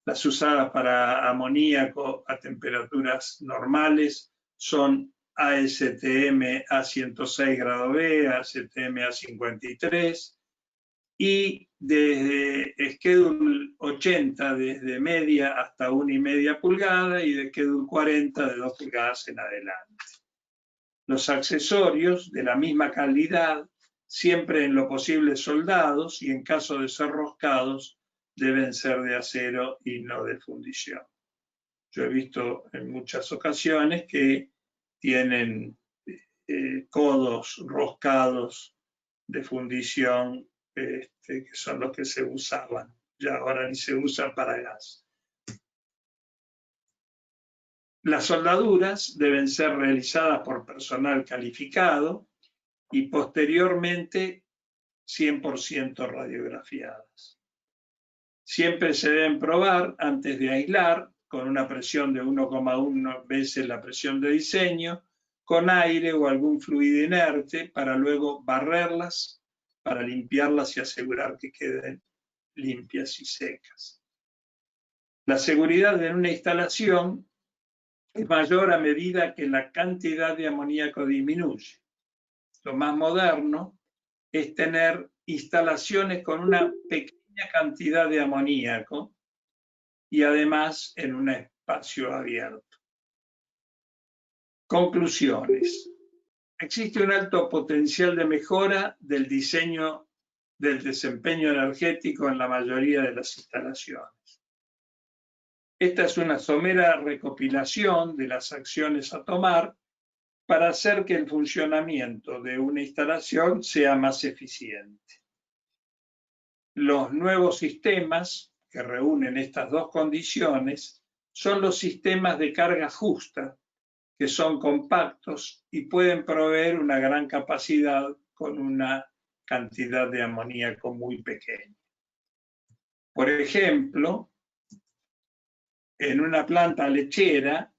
Las usadas para amoníaco a temperaturas normales son ASTM A106 grado B, ASTM A53, y desde Schedule 80 desde media hasta 1,5 pulgadas y de Schedule 40 de 2 pulgadas en adelante. Los accesorios de la misma calidad, siempre en lo posible soldados y en caso de ser roscados, deben ser de acero y no de fundición. Yo he visto en muchas ocasiones que tienen codos roscados de fundición, que son los que se usaban, ya ahora ni se usan para gas. Las soldaduras deben ser realizadas por personal calificado y posteriormente 100% radiografiadas. Siempre se deben probar antes de aislar con una presión de 1,1 veces la presión de diseño, con aire o algún fluido inerte, para luego barrerlas, para limpiarlas y asegurar que queden limpias y secas. La seguridad en una instalación es mayor a medida que la cantidad de amoníaco disminuye. Lo más moderno es tener instalaciones con una pequeña cantidad de amoníaco y además en un espacio abierto. Conclusiones. Existe un alto potencial de mejora del diseño del desempeño energético en la mayoría de las instalaciones. Esta es una somera recopilación de las acciones a tomar para hacer que el funcionamiento de una instalación sea más eficiente. Los nuevos sistemas que reúnen estas dos condiciones son los sistemas de carga justa, que son compactos y pueden proveer una gran capacidad con una cantidad de amoníaco muy pequeña. Por ejemplo, en una planta lechera,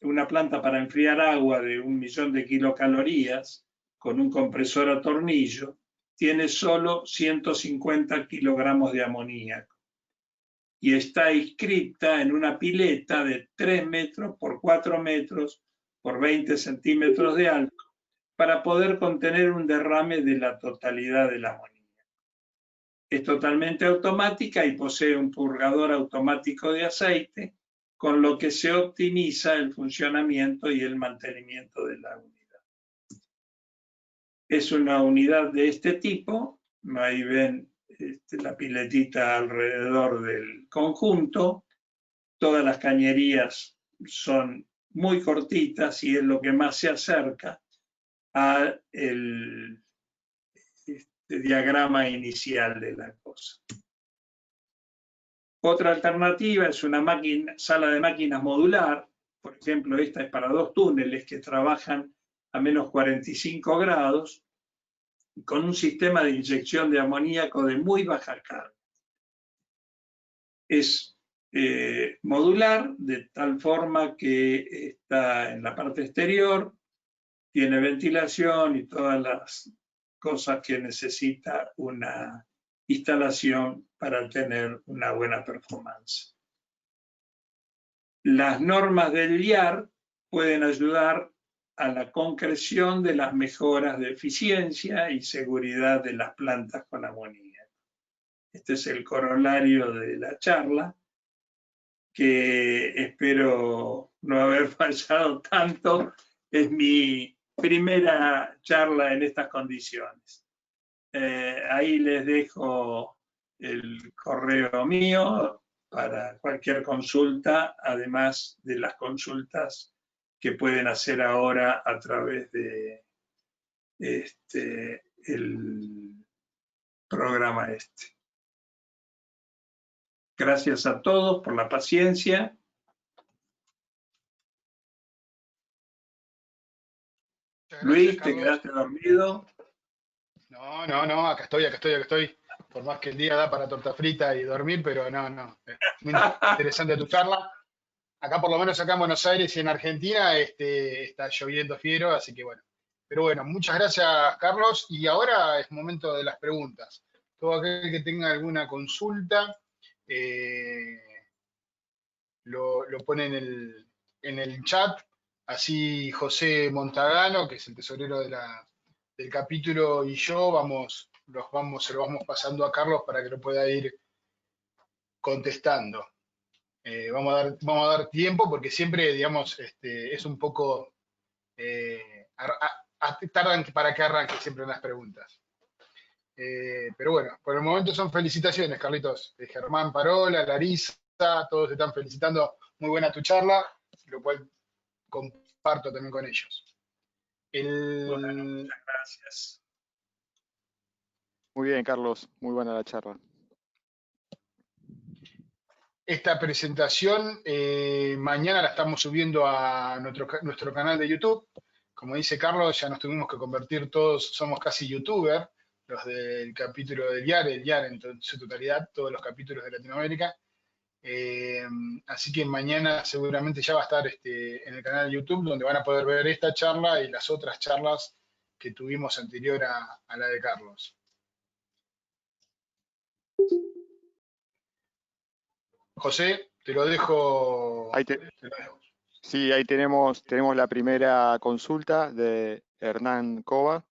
una planta para enfriar agua de 1.000.000 de kilocalorías con un compresor a tornillo, tiene solo 150 kilogramos de amoníaco y está inscripta en una pileta de 3 metros por 4 metros por 20 centímetros de alto para poder contener un derrame de la totalidad del amoníaco. Es totalmente automática y posee un purgador automático de aceite, con lo que se optimiza el funcionamiento y el mantenimiento de la unidad. Es una unidad de este tipo, ahí ven la piletita alrededor del conjunto, todas las cañerías son muy cortitas y es lo que más se acerca al diagrama inicial de la cosa. Otra alternativa es una sala de máquinas modular. Por ejemplo, esta es para 2 túneles que trabajan a menos 45 grados con un sistema de inyección de amoníaco de muy baja carga. Es modular de tal forma que está en la parte exterior, tiene ventilación y todas las cosas que necesita una instalación para tener una buena performance. Las normas del IAR pueden ayudar a la concreción de las mejoras de eficiencia y seguridad de las plantas con amoníaco. Este es el corolario de la charla, que espero no haber fallado tanto. Es mi primera charla en estas condiciones. Ahí les dejo el correo mío para cualquier consulta, además de las consultas que pueden hacer ahora a través de el programa este. Gracias a todos por la paciencia. Gracias, Luis, Carlos. ¿te quedaste dormido? No, acá estoy. Por más que el día da para torta frita y dormir, pero no. Muy interesante tu charla. Acá por lo menos acá en Buenos Aires y en Argentina está lloviendo fiero, así que bueno. Pero bueno, muchas gracias, Carlos. Y ahora es momento de las preguntas. Todo aquel que tenga alguna consulta, lo pone en el chat. Así José Montagano, que es el tesorero del capítulo, y yo se lo vamos pasando a Carlos para que lo pueda ir contestando. Vamos a dar tiempo porque siempre, digamos, es un poco, tardan para que arranque siempre las preguntas. Pero bueno, por el momento son felicitaciones, Carlitos. Germán Parola, Larisa, todos te están felicitando. Muy buena tu charla, lo cual comparto también con ellos. Bueno, muchas gracias. Muy bien, Carlos. Muy buena la charla. Esta presentación mañana la estamos subiendo a nuestro canal de YouTube. Como dice Carlos, ya nos tuvimos que convertir todos, somos casi youtubers, los del capítulo del IAR en su totalidad, todos los capítulos de Latinoamérica. Así que mañana seguramente ya va a estar en el canal de YouTube, donde van a poder ver esta charla y las otras charlas que tuvimos anterior a la de Carlos. José, te lo dejo. Sí, ahí tenemos la primera consulta de Hernán Cova,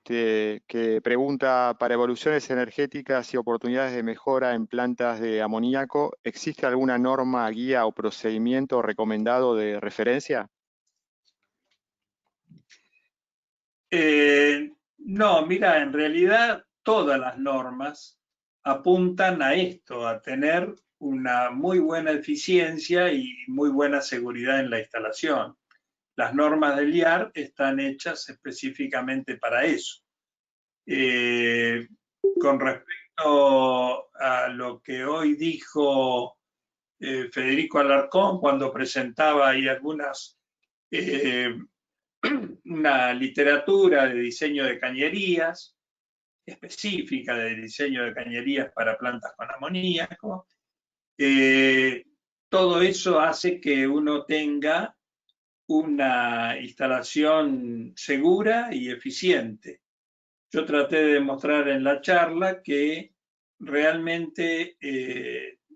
que pregunta: para evoluciones energéticas y oportunidades de mejora en plantas de amoníaco, ¿existe alguna norma, guía o procedimiento recomendado de referencia? No, mira, en realidad todas las normas apuntan a esto, a tener una muy buena eficiencia y muy buena seguridad en la instalación. Las normas del IAR están hechas específicamente para eso. Con respecto a lo que hoy dijo Federico Alarcón cuando presentaba ahí una literatura de diseño de cañerías, específica de diseño de cañerías para plantas con amoníaco, todo eso hace que uno tenga una instalación segura y eficiente. Yo traté de demostrar en la charla que realmente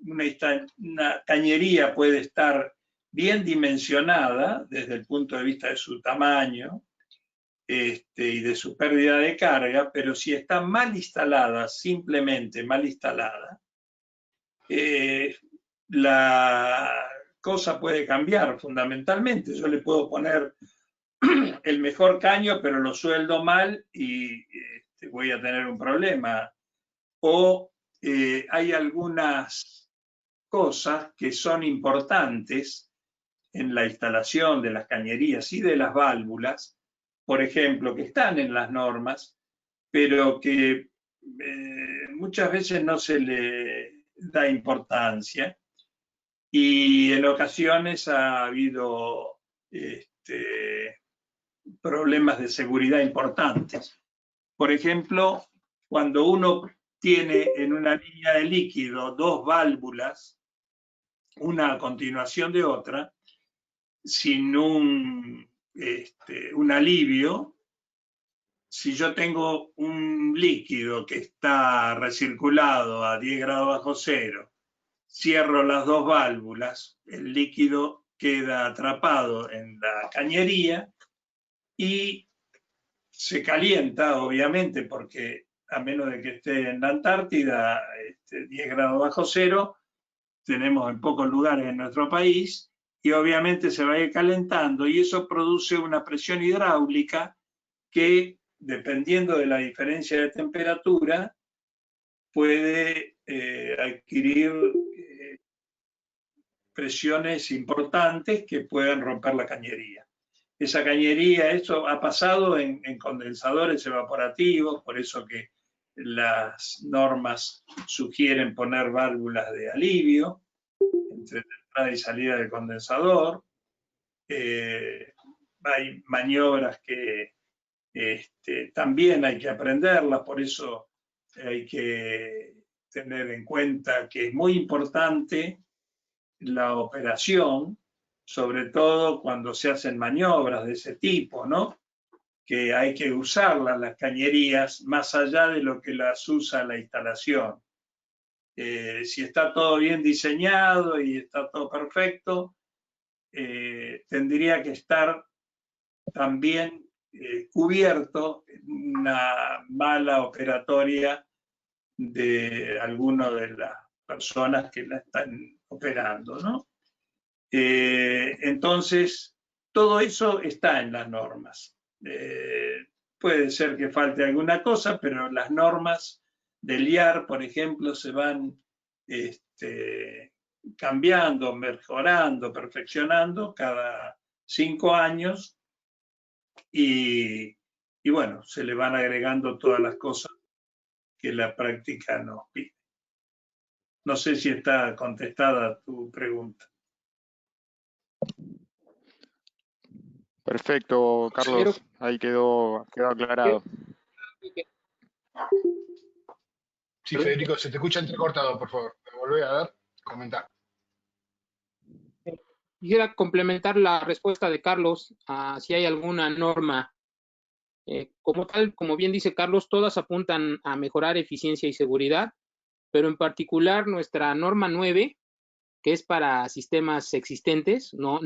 una cañería puede estar bien dimensionada desde el punto de vista de su tamaño y de su pérdida de carga, pero si está mal instalada, simplemente mal instalada, la cosa puede cambiar fundamentalmente. Yo le puedo poner el mejor caño, pero lo sueldo mal y voy a tener un problema. O hay algunas cosas que son importantes en la instalación de las cañerías y de las válvulas, por ejemplo, que están en las normas, pero que muchas veces no se le da importancia, y en ocasiones ha habido problemas de seguridad importantes. Por ejemplo, cuando uno tiene en una línea de líquido dos válvulas, una a continuación de otra, sin un alivio, si yo tengo un líquido que está recirculado a 10 grados bajo cero, cierro las dos válvulas, el líquido queda atrapado en la cañería y se calienta, obviamente, porque a menos de que esté en la Antártida, 10 grados bajo cero, tenemos en pocos lugares en nuestro país, y obviamente se va a ir calentando, y eso produce una presión hidráulica que, dependiendo de la diferencia de temperatura, puede adquirir presiones importantes que pueden romper la cañería. Esa cañería, eso ha pasado en condensadores evaporativos, por eso que las normas sugieren poner válvulas de alivio entre la entrada y salida del condensador. Hay maniobras que también hay que aprenderlas, por eso hay que tener en cuenta que es muy importante la operación, sobre todo cuando se hacen maniobras de ese tipo, ¿no? Que hay que usarlas las cañerías más allá de lo que las usa la instalación. Si está todo bien diseñado y está todo perfecto, tendría que estar también cubierto en una mala operatoria de alguna de las personas que la están operando, ¿no? Entonces, todo eso está en las normas. Puede ser que falte alguna cosa, pero las normas del IAR, por ejemplo, se van cambiando, mejorando, perfeccionando cada 5 años y bueno, se le van agregando todas las cosas que la práctica nos pide. No sé si está contestada tu pregunta. Perfecto, Carlos. Ahí quedó aclarado. Sí, Federico, se te escucha entrecortado, por favor. ¿Me volvés a ver? Comentar. Quisiera complementar la respuesta de Carlos a si hay alguna norma. Como tal, como bien dice Carlos, todas apuntan a mejorar eficiencia y seguridad, pero en particular nuestra norma 9, que es para sistemas existentes, no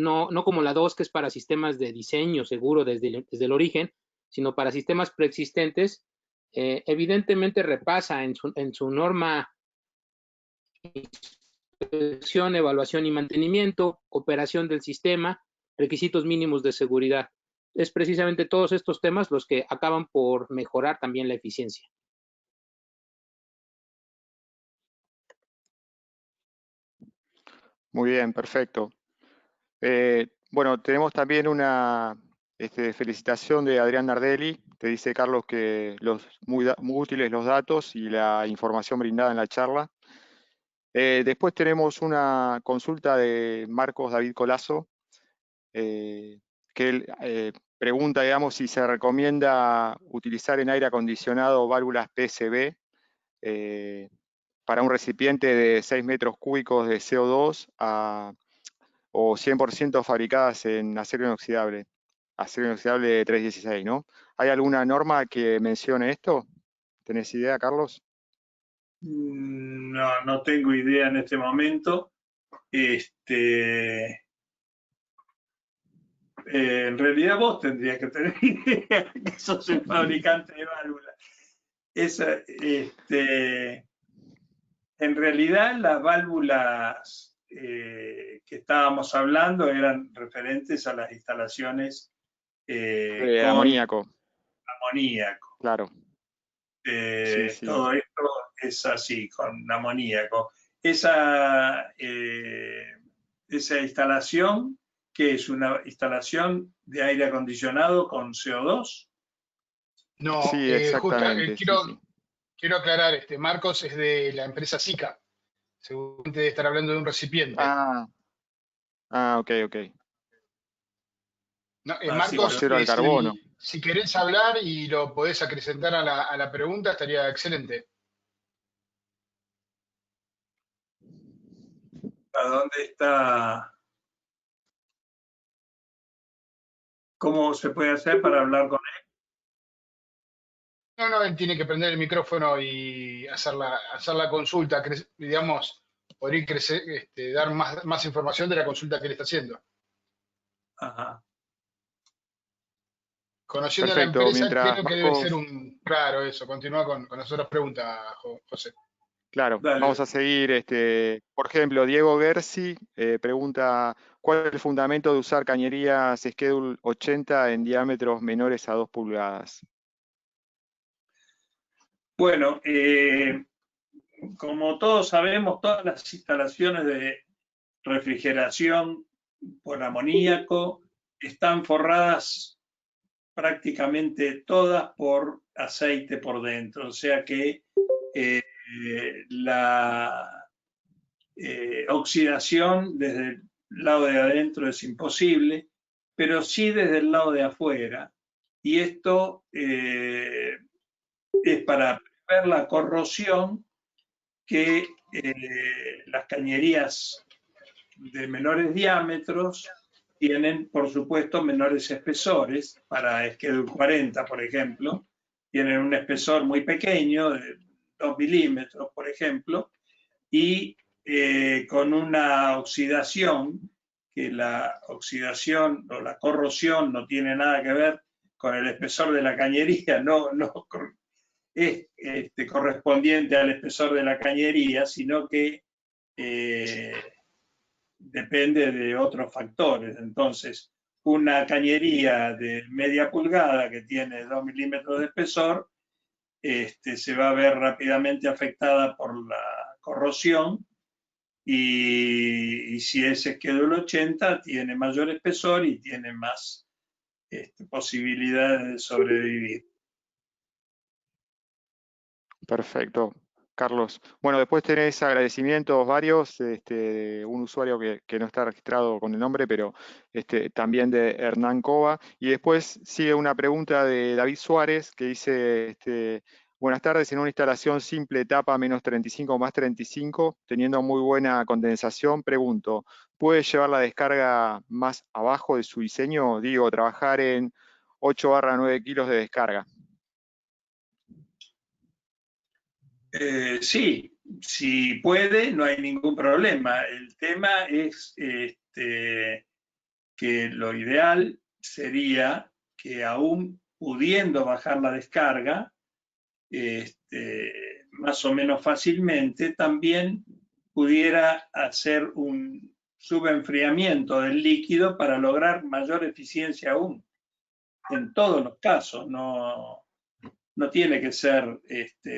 como la 2, que es para sistemas de diseño seguro desde el origen, sino para sistemas preexistentes, evidentemente repasa en su norma inspección, evaluación y mantenimiento, operación del sistema, requisitos mínimos de seguridad. Es precisamente todos estos temas los que acaban por mejorar también la eficiencia. Muy bien, perfecto. Bueno, tenemos también una felicitación de Adrián Nardelli. Te dice, Carlos, que muy útiles los datos y la información brindada en la charla. Después tenemos una consulta de Marcos David Colazo, que él pregunta, digamos, si se recomienda utilizar en aire acondicionado válvulas PSB para un recipiente de 6 metros cúbicos de CO2 o 100% fabricadas en acero inoxidable de 316, ¿no? ¿Hay alguna norma que mencione esto? ¿Tenés idea, Carlos? No tengo idea en este momento. En realidad vos tendrías que tener idea que sos el fabricante de válvulas. En realidad las válvulas que estábamos hablando eran referentes a las instalaciones de con amoníaco. Amoníaco. Claro. Sí. Todo esto es así, con amoníaco. Esa instalación, que es una instalación de aire acondicionado con CO2. No, sí, exactamente. Quiero aclarar, Marcos es de la empresa SICA. Seguramente debe estar hablando de un recipiente. Ok. No, Marcos, cero al carbono. Si querés hablar y lo podés acrecentar a la pregunta, estaría excelente. ¿A dónde está? ¿Cómo se puede hacer para hablar con él? No, él tiene que prender el micrófono y hacer la consulta, digamos, podría dar más información de la consulta que él está haciendo. Ajá. Conociendo Perfecto, la empresa, creo Marcos, que debe ser Claro, eso. Continúa con las otras preguntas, José. Claro, Dale. vamos a seguir. Por ejemplo, Diego Gersi pregunta, ¿cuál es el fundamento de usar cañerías Schedule 80 en diámetros menores a 2 pulgadas? Bueno, como todos sabemos, todas las instalaciones de refrigeración por amoníaco están forradas prácticamente todas por aceite por dentro, o sea que la oxidación desde el lado de adentro es imposible, pero sí desde el lado de afuera, y esto es para prever la corrosión que las cañerías de menores diámetros tienen, por supuesto, menores espesores. Para Schedule 40, por ejemplo, tienen un espesor muy pequeño, de 2 milímetros, por ejemplo, y con una oxidación que la oxidación o la corrosión no tiene nada que ver con el espesor de la cañería, no es correspondiente al espesor de la cañería, sino que depende de otros factores. Entonces, una cañería de media pulgada que tiene 2 milímetros de espesor se va a ver rápidamente afectada por la corrosión, y si es Schedule 80 tiene mayor espesor y tiene más posibilidades de sobrevivir. Perfecto, Carlos. Bueno, después tenés agradecimientos varios, de un usuario que no está registrado con el nombre, pero también de Hernán Cova. Y después sigue una pregunta de David Suárez que dice, buenas tardes, en una instalación simple etapa menos 35 más 35, teniendo muy buena condensación, pregunto, ¿puede llevar la descarga más abajo de su diseño? Digo, trabajar en 8/9 kilos de descarga. Sí, si puede, no hay ningún problema. El tema es que lo ideal sería que aún pudiendo bajar la descarga, más o menos fácilmente, también pudiera hacer un subenfriamiento del líquido para lograr mayor eficiencia aún. En todos los casos, no tiene que ser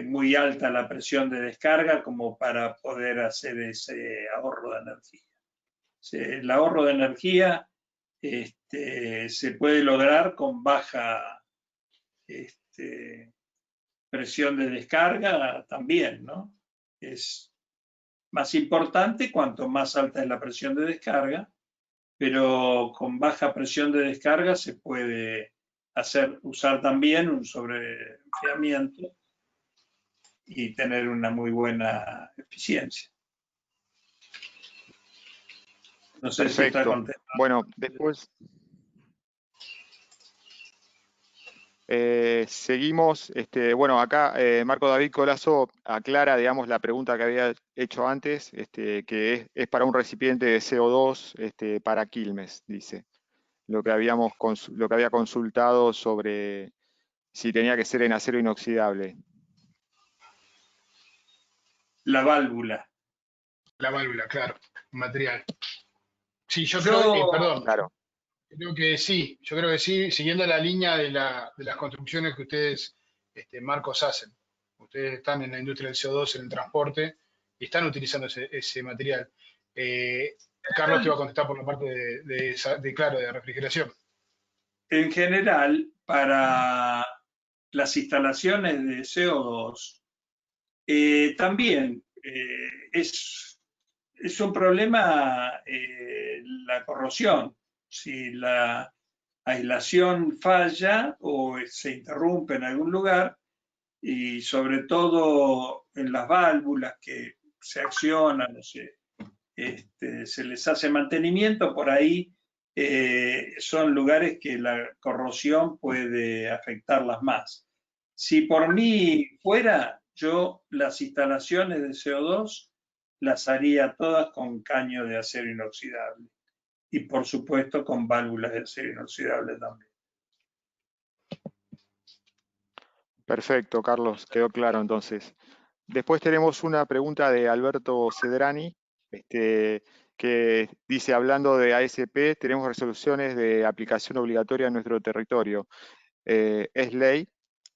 muy alta la presión de descarga como para poder hacer ese ahorro de energía. El ahorro de energía se puede lograr con baja presión de descarga también, ¿no? Es más importante cuanto más alta es la presión de descarga, pero con baja presión de descarga se puede usar también un sobreenfriamiento y tener una muy buena eficiencia. No sé si está contento. Bueno, después seguimos. Bueno, acá Marco David Colazo aclara, digamos, la pregunta que había hecho antes, que es para un recipiente de CO2 para Quilmes, dice. Lo que había consultado sobre si tenía que ser en acero inoxidable. La válvula. La válvula, claro, material. Sí, yo creo, perdón, Claro. creo que sí, yo creo que sí, siguiendo la línea de las construcciones que ustedes, Marcos, hacen. Ustedes están en la industria del CO2, en el transporte, y están utilizando ese material. Carlos te va a contestar por la parte de refrigeración. En general, para las instalaciones de CO2, también es un problema la corrosión. Si la aislación falla o se interrumpe en algún lugar, y sobre todo en las válvulas que se accionan o se les hace mantenimiento, por ahí son lugares que la corrosión puede afectarlas más. Si por mí fuera, yo las instalaciones de CO2 las haría todas con caño de acero inoxidable y por supuesto con válvulas de acero inoxidable también. Perfecto, Carlos, quedó claro entonces. Después tenemos una pregunta de Alberto Cedrani, que dice, hablando de ASP, tenemos resoluciones de aplicación obligatoria en nuestro territorio. Es ley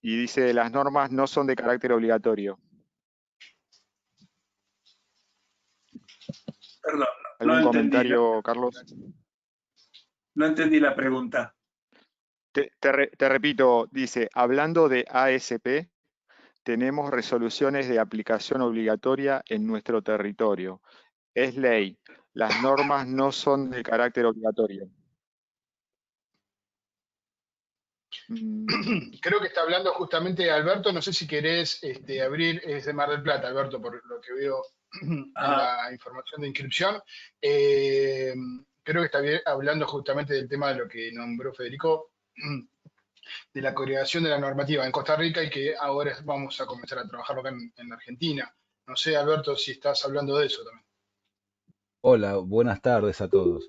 y dice, las normas no son de carácter obligatorio. Perdón, ¿Algún comentario, Carlos? No entendí la pregunta. Te repito, dice, hablando de ASP, tenemos resoluciones de aplicación obligatoria en nuestro territorio. Es ley. Las normas no son de carácter obligatorio. Creo que está hablando justamente Alberto, no sé si querés abrir, es de Mar del Plata, Alberto, por lo que veo en la información de inscripción. Creo que está hablando justamente del tema de lo que nombró Federico, de la coordinación de la normativa en Costa Rica y que ahora vamos a comenzar a trabajarlo acá en Argentina. No sé, Alberto, si estás hablando de eso también. Hola, buenas tardes a todos.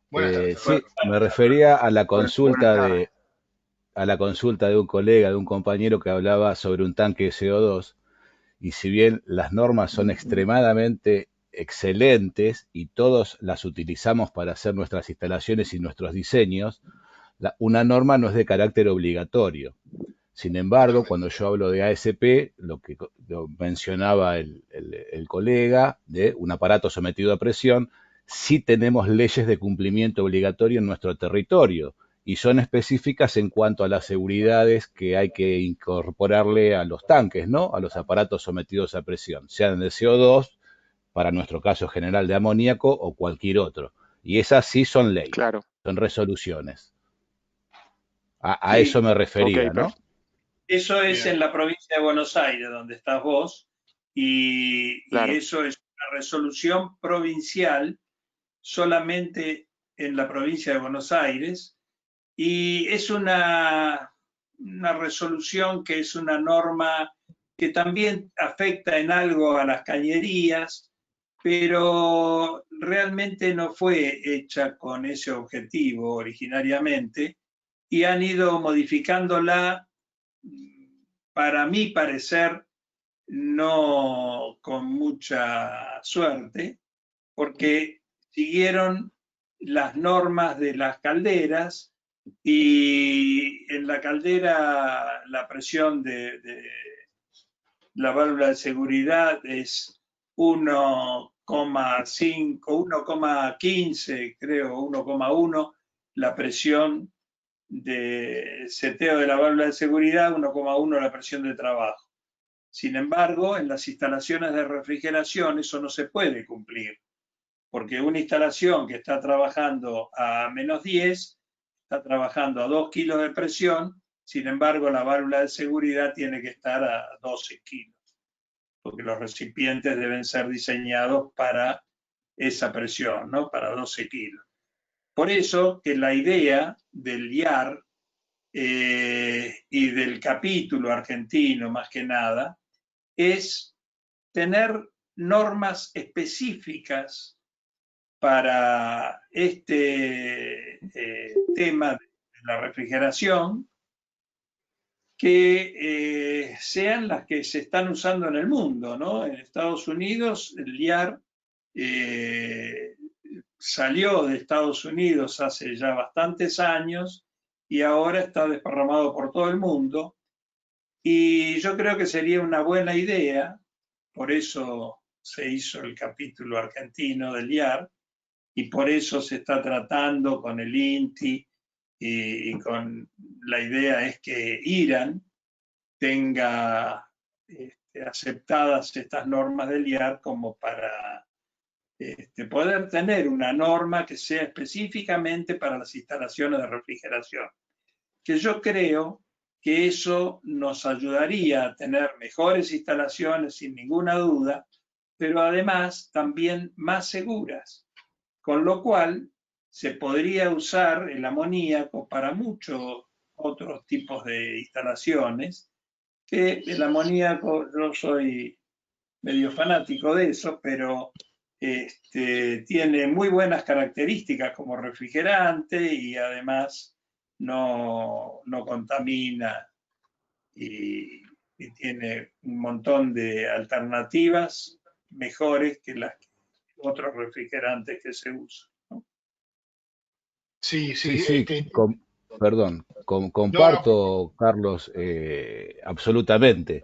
Buenas tardes, Sí, Alberto. me refería a la Buenas consulta tardes. de un colega, de un compañero que hablaba sobre un tanque de CO2, y si bien las normas son extremadamente excelentes y todos las utilizamos para hacer nuestras instalaciones y nuestros diseños, una norma no es de carácter obligatorio. Sin embargo, Totalmente. cuando yo hablo de ASP, lo mencionaba el colega, de un aparato sometido a presión, sí tenemos leyes de cumplimiento obligatorio en nuestro territorio y son específicas en cuanto a las seguridades que hay que incorporarle a los tanques, ¿no? A los aparatos sometidos a presión, sean de CO2, para nuestro caso general de amoníaco o cualquier otro. Y esas sí son ley, Claro. son resoluciones. A eso Sí, me Ok, refería, ¿no? eso es Bien. en la provincia de Buenos Aires, donde estás vos, y claro. eso es una resolución provincial solamente en la provincia de Buenos Aires, y es una resolución que es una norma que también afecta en algo a las cañerías, pero realmente no fue hecha con ese objetivo originariamente y han ido modificándola, para mi parecer, no con mucha suerte, porque siguieron las normas de las calderas y en la caldera la presión de la válvula de seguridad es 1,5, 1,15, creo, 1,1, la presión de seteo de la válvula de seguridad, 1,1 la presión de trabajo. Sin embargo, en las instalaciones de refrigeración eso no se puede cumplir, porque una instalación que está trabajando a -10 está trabajando a 2 kilos de presión, sin embargo la válvula de seguridad tiene que estar a 12 kilos, porque los recipientes deben ser diseñados para esa presión, ¿no? Para 12 kilos. Por eso que la idea del IAR y del capítulo argentino, más que nada, es tener normas específicas para este tema de la refrigeración, que sean las que se están usando en el mundo, ¿no? En Estados Unidos, el IAR salió de Estados Unidos hace ya bastantes años y ahora está desparramado por todo el mundo. Y yo creo que sería una buena idea, por eso se hizo el capítulo argentino del IAR y por eso se está tratando con el INTI y con la idea es que Irán tenga aceptadas estas normas del IAR como para poder tener una norma que sea específicamente para las instalaciones de refrigeración, que yo creo que eso nos ayudaría a tener mejores instalaciones sin ninguna duda, pero además también más seguras, con lo cual se podría usar el amoníaco para muchos otros tipos de instalaciones, que el amoníaco, yo soy medio fanático de eso, pero tiene muy buenas características como refrigerante y además no contamina y tiene un montón de alternativas mejores que las otros refrigerantes que se usan, ¿no? Sí, Sí, sí. sí, perdón, No, no, comparto, Carlos, absolutamente.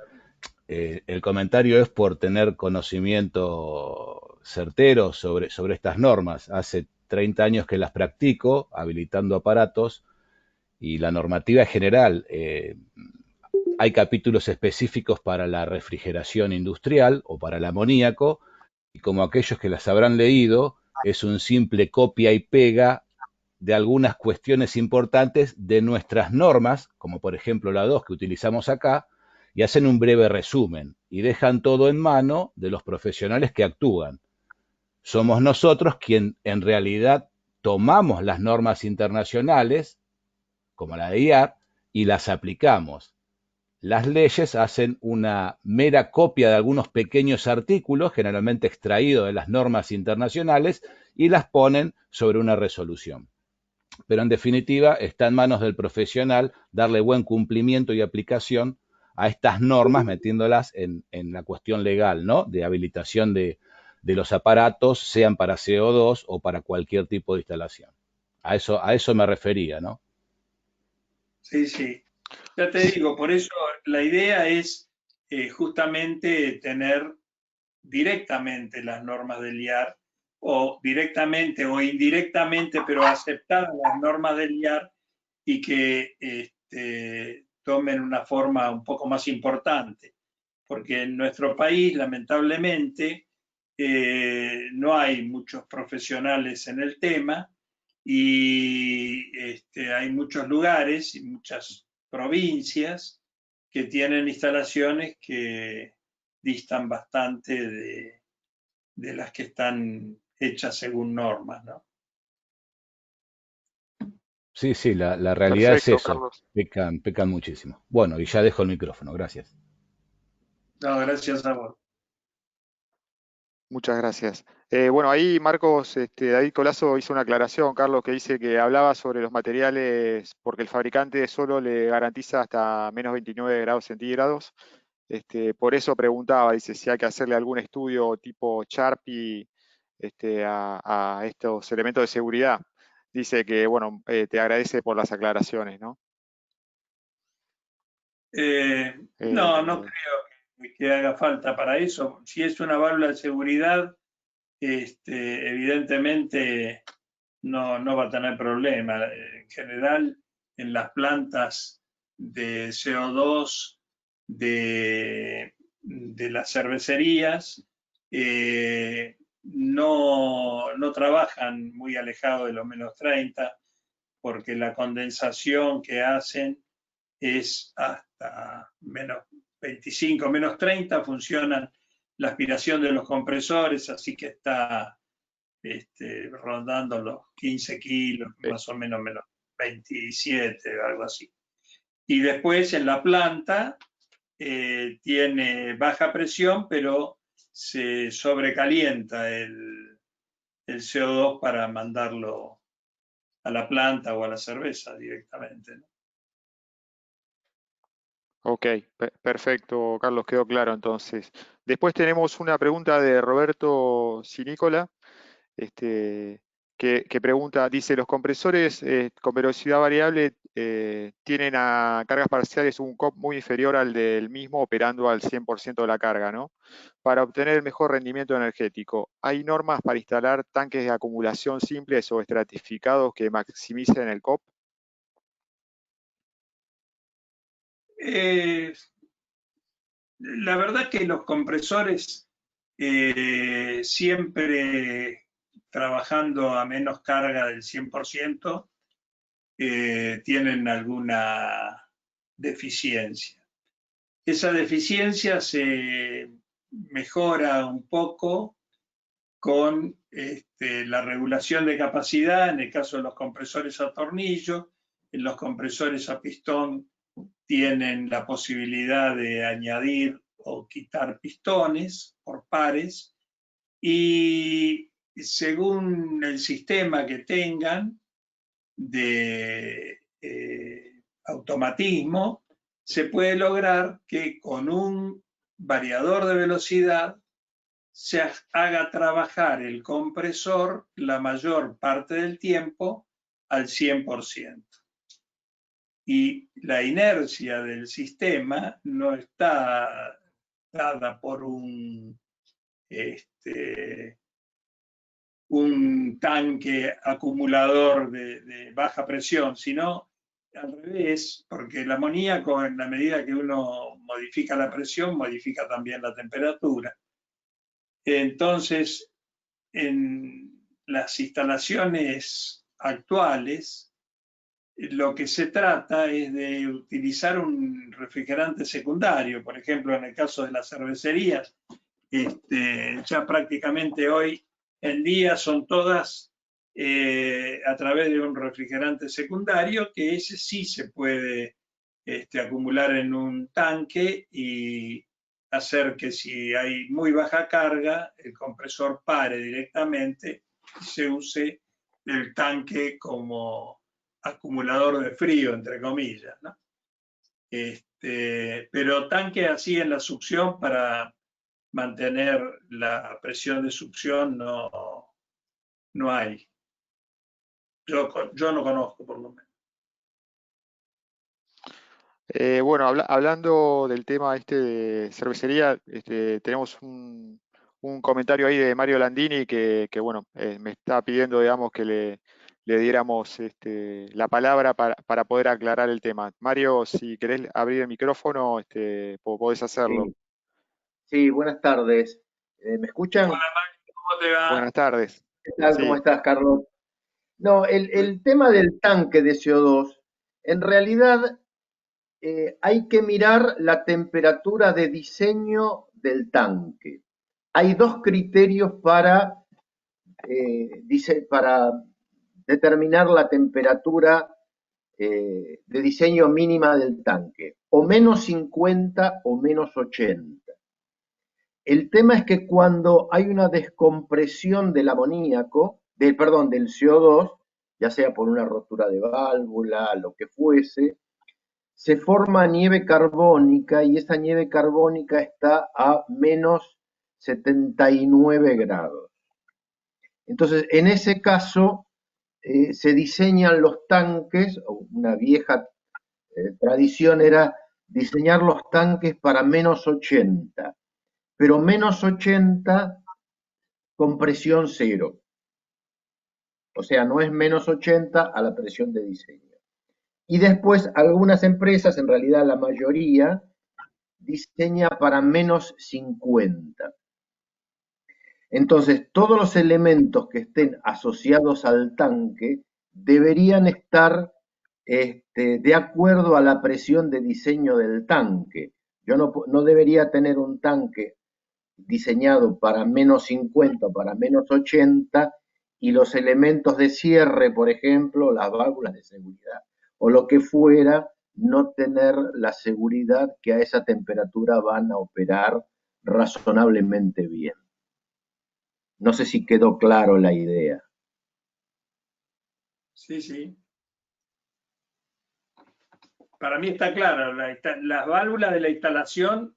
El comentario es por tener conocimiento certero sobre estas normas. Hace 30 años que las practico, habilitando aparatos, y la normativa es general. Hay capítulos específicos para la refrigeración industrial o para el amoníaco, y como aquellos que las habrán leído, es un simple copia y pega de algunas cuestiones importantes de nuestras normas, como por ejemplo la 2 que utilizamos acá, y hacen un breve resumen y dejan todo en mano de los profesionales que actúan. Somos nosotros quien en realidad tomamos las normas internacionales, como la de IAR, y las aplicamos. Las leyes hacen una mera copia de algunos pequeños artículos, generalmente extraídos de las normas internacionales, y las ponen sobre una resolución. Pero en definitiva está en manos del profesional darle buen cumplimiento y aplicación a estas normas, metiéndolas en la cuestión legal, ¿no? De habilitación de los aparatos, sean para CO2 o para cualquier tipo de instalación. A eso me refería, ¿no? Sí, sí. Ya te digo, por eso la idea es justamente tener directamente las normas del IAR, o directamente o indirectamente, pero aceptar las normas del IAR y que tomen una forma un poco más importante. Porque en nuestro país, lamentablemente, no hay muchos profesionales en el tema y hay muchos lugares y muchas provincias que tienen instalaciones que distan bastante de las que están hechas según normas, ¿no? Sí, sí, la realidad Perfecto, es eso. Carlos. Pecan muchísimo. Bueno, y ya dejo el micrófono. Gracias. No, gracias a vos. Muchas gracias. Bueno, ahí Marcos, David Colazo hizo una aclaración, Carlos, que dice que hablaba sobre los materiales porque el fabricante solo le garantiza hasta menos 29 grados centígrados. Por eso preguntaba, dice, si hay que hacerle algún estudio tipo Sharpie a estos elementos de seguridad. Dice que, bueno, te agradece por las aclaraciones, ¿no? No creo que haga falta para eso. Si es una válvula de seguridad, evidentemente no va a tener problema. En general, en las plantas de CO2 de las cervecerías, no trabajan muy alejados de los menos 30, porque la condensación que hacen es hasta menos 25, menos 30, funcionan la aspiración de los compresores, así que está rondando los 15 kilos, más o menos 27, algo así. Y después en la planta tiene baja presión, pero se sobrecalienta el CO2 para mandarlo a la planta o a la cerveza directamente, ¿no? Ok, perfecto, Carlos, quedó claro entonces. Después tenemos una pregunta de Roberto Sinícola, que pregunta, dice, los compresores con velocidad variable tienen a cargas parciales un COP muy inferior al del mismo operando al 100% de la carga, ¿no? Para obtener el mejor rendimiento energético, ¿hay normas para instalar tanques de acumulación simples o estratificados que maximicen el COP? La verdad que los compresores siempre trabajando a menos carga del 100%, tienen alguna deficiencia. Esa deficiencia se mejora un poco con la regulación de capacidad, en el caso de los compresores a tornillo. En los compresores a pistón tienen la posibilidad de añadir o quitar pistones por pares, y según el sistema que tengan de automatismo, se puede lograr que con un variador de velocidad se haga trabajar el compresor la mayor parte del tiempo al 100%. Y la inercia del sistema no está dada por un tanque acumulador de baja presión, sino al revés, porque el amoníaco, en la medida que uno modifica la presión, modifica también la temperatura. Entonces, en las instalaciones actuales, lo que se trata es de utilizar un refrigerante secundario. Por ejemplo, en el caso de las cervecerías, ya prácticamente hoy en día son todas a través de un refrigerante secundario, que ese sí se puede acumular en un tanque y hacer que, si hay muy baja carga, el compresor pare directamente se use el tanque como acumulador de frío, entre comillas, ¿no? Pero tanque así en la succión para mantener la presión de succión no hay. Yo no conozco, por lo menos. Bueno, hablando del tema de cervecería, tenemos un comentario ahí de Mario Landini que bueno, me está pidiendo, digamos, que le diéramos la palabra para poder aclarar el tema. Mario, si querés abrir el micrófono, podés hacerlo. Sí, sí, buenas tardes. ¿Me escuchan? Hola, Mario, ¿cómo te va? Buenas tardes. ¿Qué tal? ¿Cómo Sí. estás, Carlos? No, el tema del tanque de CO2, en realidad hay que mirar la temperatura de diseño del tanque. Hay dos criterios para determinar la temperatura de diseño mínima del tanque, o menos 50 o menos 80. El tema es que cuando hay una descompresión del amoníaco, del CO2, ya sea por una rotura de válvula, lo que fuese, se forma nieve carbónica y esa nieve carbónica está a menos 79 grados. Entonces, en ese caso, se diseñan los tanques, una vieja tradición era diseñar los tanques para menos 80, pero menos 80 con presión cero. O sea, no es menos 80 a la presión de diseño. Y después algunas empresas, en realidad la mayoría, diseña para menos 50. Entonces, todos los elementos que estén asociados al tanque deberían estar de acuerdo a la presión de diseño del tanque. Yo no debería tener un tanque diseñado para menos 50, para menos 80, y los elementos de cierre, por ejemplo, las válvulas de seguridad, o lo que fuera, no tener la seguridad que a esa temperatura van a operar razonablemente bien. No sé si quedó claro la idea. Sí, sí. Para mí está claro. Las válvulas de la instalación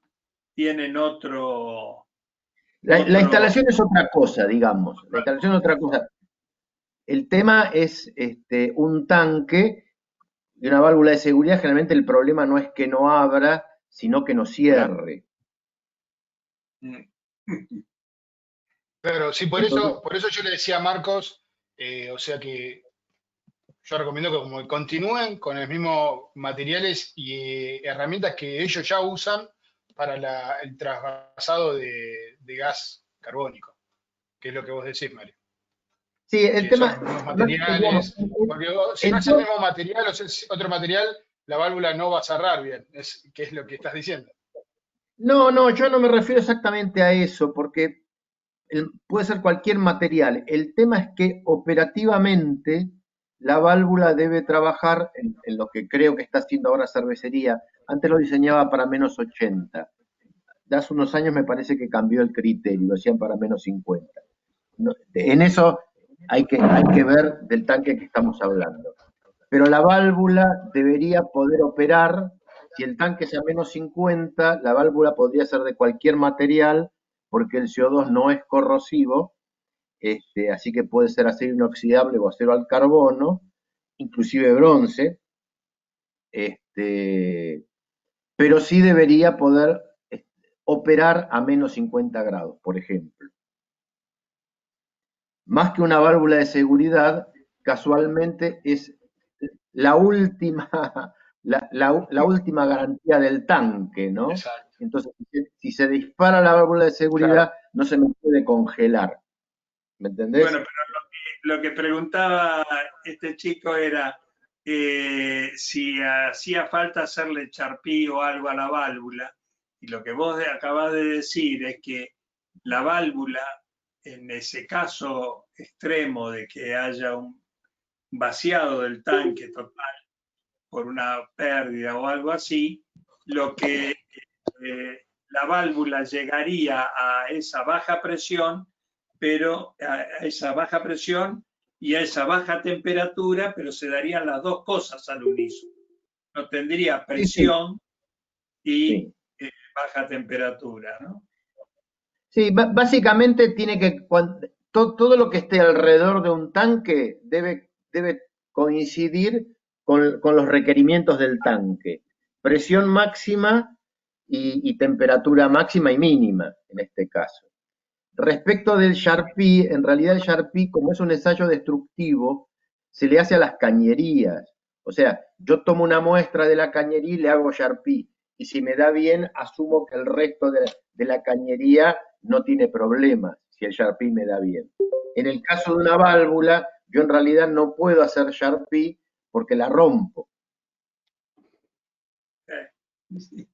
tienen otro... La instalación es otra cosa, digamos. La instalación es otra cosa. El tema es un tanque y una válvula de seguridad. Generalmente el problema no es que no abra, sino que no cierre. Claro, sí, por eso yo le decía a Marcos, o sea que yo recomiendo que como continúen con los mismos materiales y herramientas que ellos ya usan para el trasvasado de gas carbónico, que es lo que vos decís, Mario. Sí, el tema... Son los mismos materiales, porque si no es el mismo material o es otro material, la válvula no va a cerrar bien, que es lo que estás diciendo. No, yo no me refiero exactamente a eso, porque puede ser cualquier material. El tema es que operativamente la válvula debe trabajar en lo que creo que está haciendo ahora Cervecería. Antes lo diseñaba para menos 80. De hace unos años me parece que cambió el criterio, lo hacían para menos 50. En eso hay que ver del tanque que estamos hablando. Pero la válvula debería poder operar, si el tanque es a menos 50, la válvula podría ser de cualquier material, porque el CO2 no es corrosivo, así que puede ser acero inoxidable o acero al carbono, inclusive bronce, pero sí debería poder operar a menos 50 grados, por ejemplo. Más que una válvula de seguridad, casualmente es la última, la última garantía del tanque, ¿no? Exacto. Entonces, si se dispara la válvula de seguridad, claro, no se me puede congelar. ¿Me entendés? Bueno, pero lo que preguntaba este chico era si hacía falta hacerle charpí o algo a la válvula. Y lo que vos acabás de decir es que la válvula, en ese caso extremo de que haya un vaciado del tanque total por una pérdida o algo así, lo que la válvula llegaría a esa baja presión pero a esa baja presión y a esa baja temperatura, pero se darían las dos cosas al unísono. No tendría presión y baja temperatura, ¿no? Sí, básicamente tiene que, todo lo que esté alrededor de un tanque debe coincidir con los requerimientos del tanque. Presión máxima y temperatura máxima y mínima, en este caso. Respecto del Sharpie, en realidad el Sharpie, como es un ensayo destructivo, se le hace a las cañerías. O sea, yo tomo una muestra de la cañería y le hago Sharpie. Y si me da bien, asumo que el resto de la cañería no tiene problemas, si el Sharpie me da bien. En el caso de una válvula, yo en realidad no puedo hacer Sharpie porque la rompo.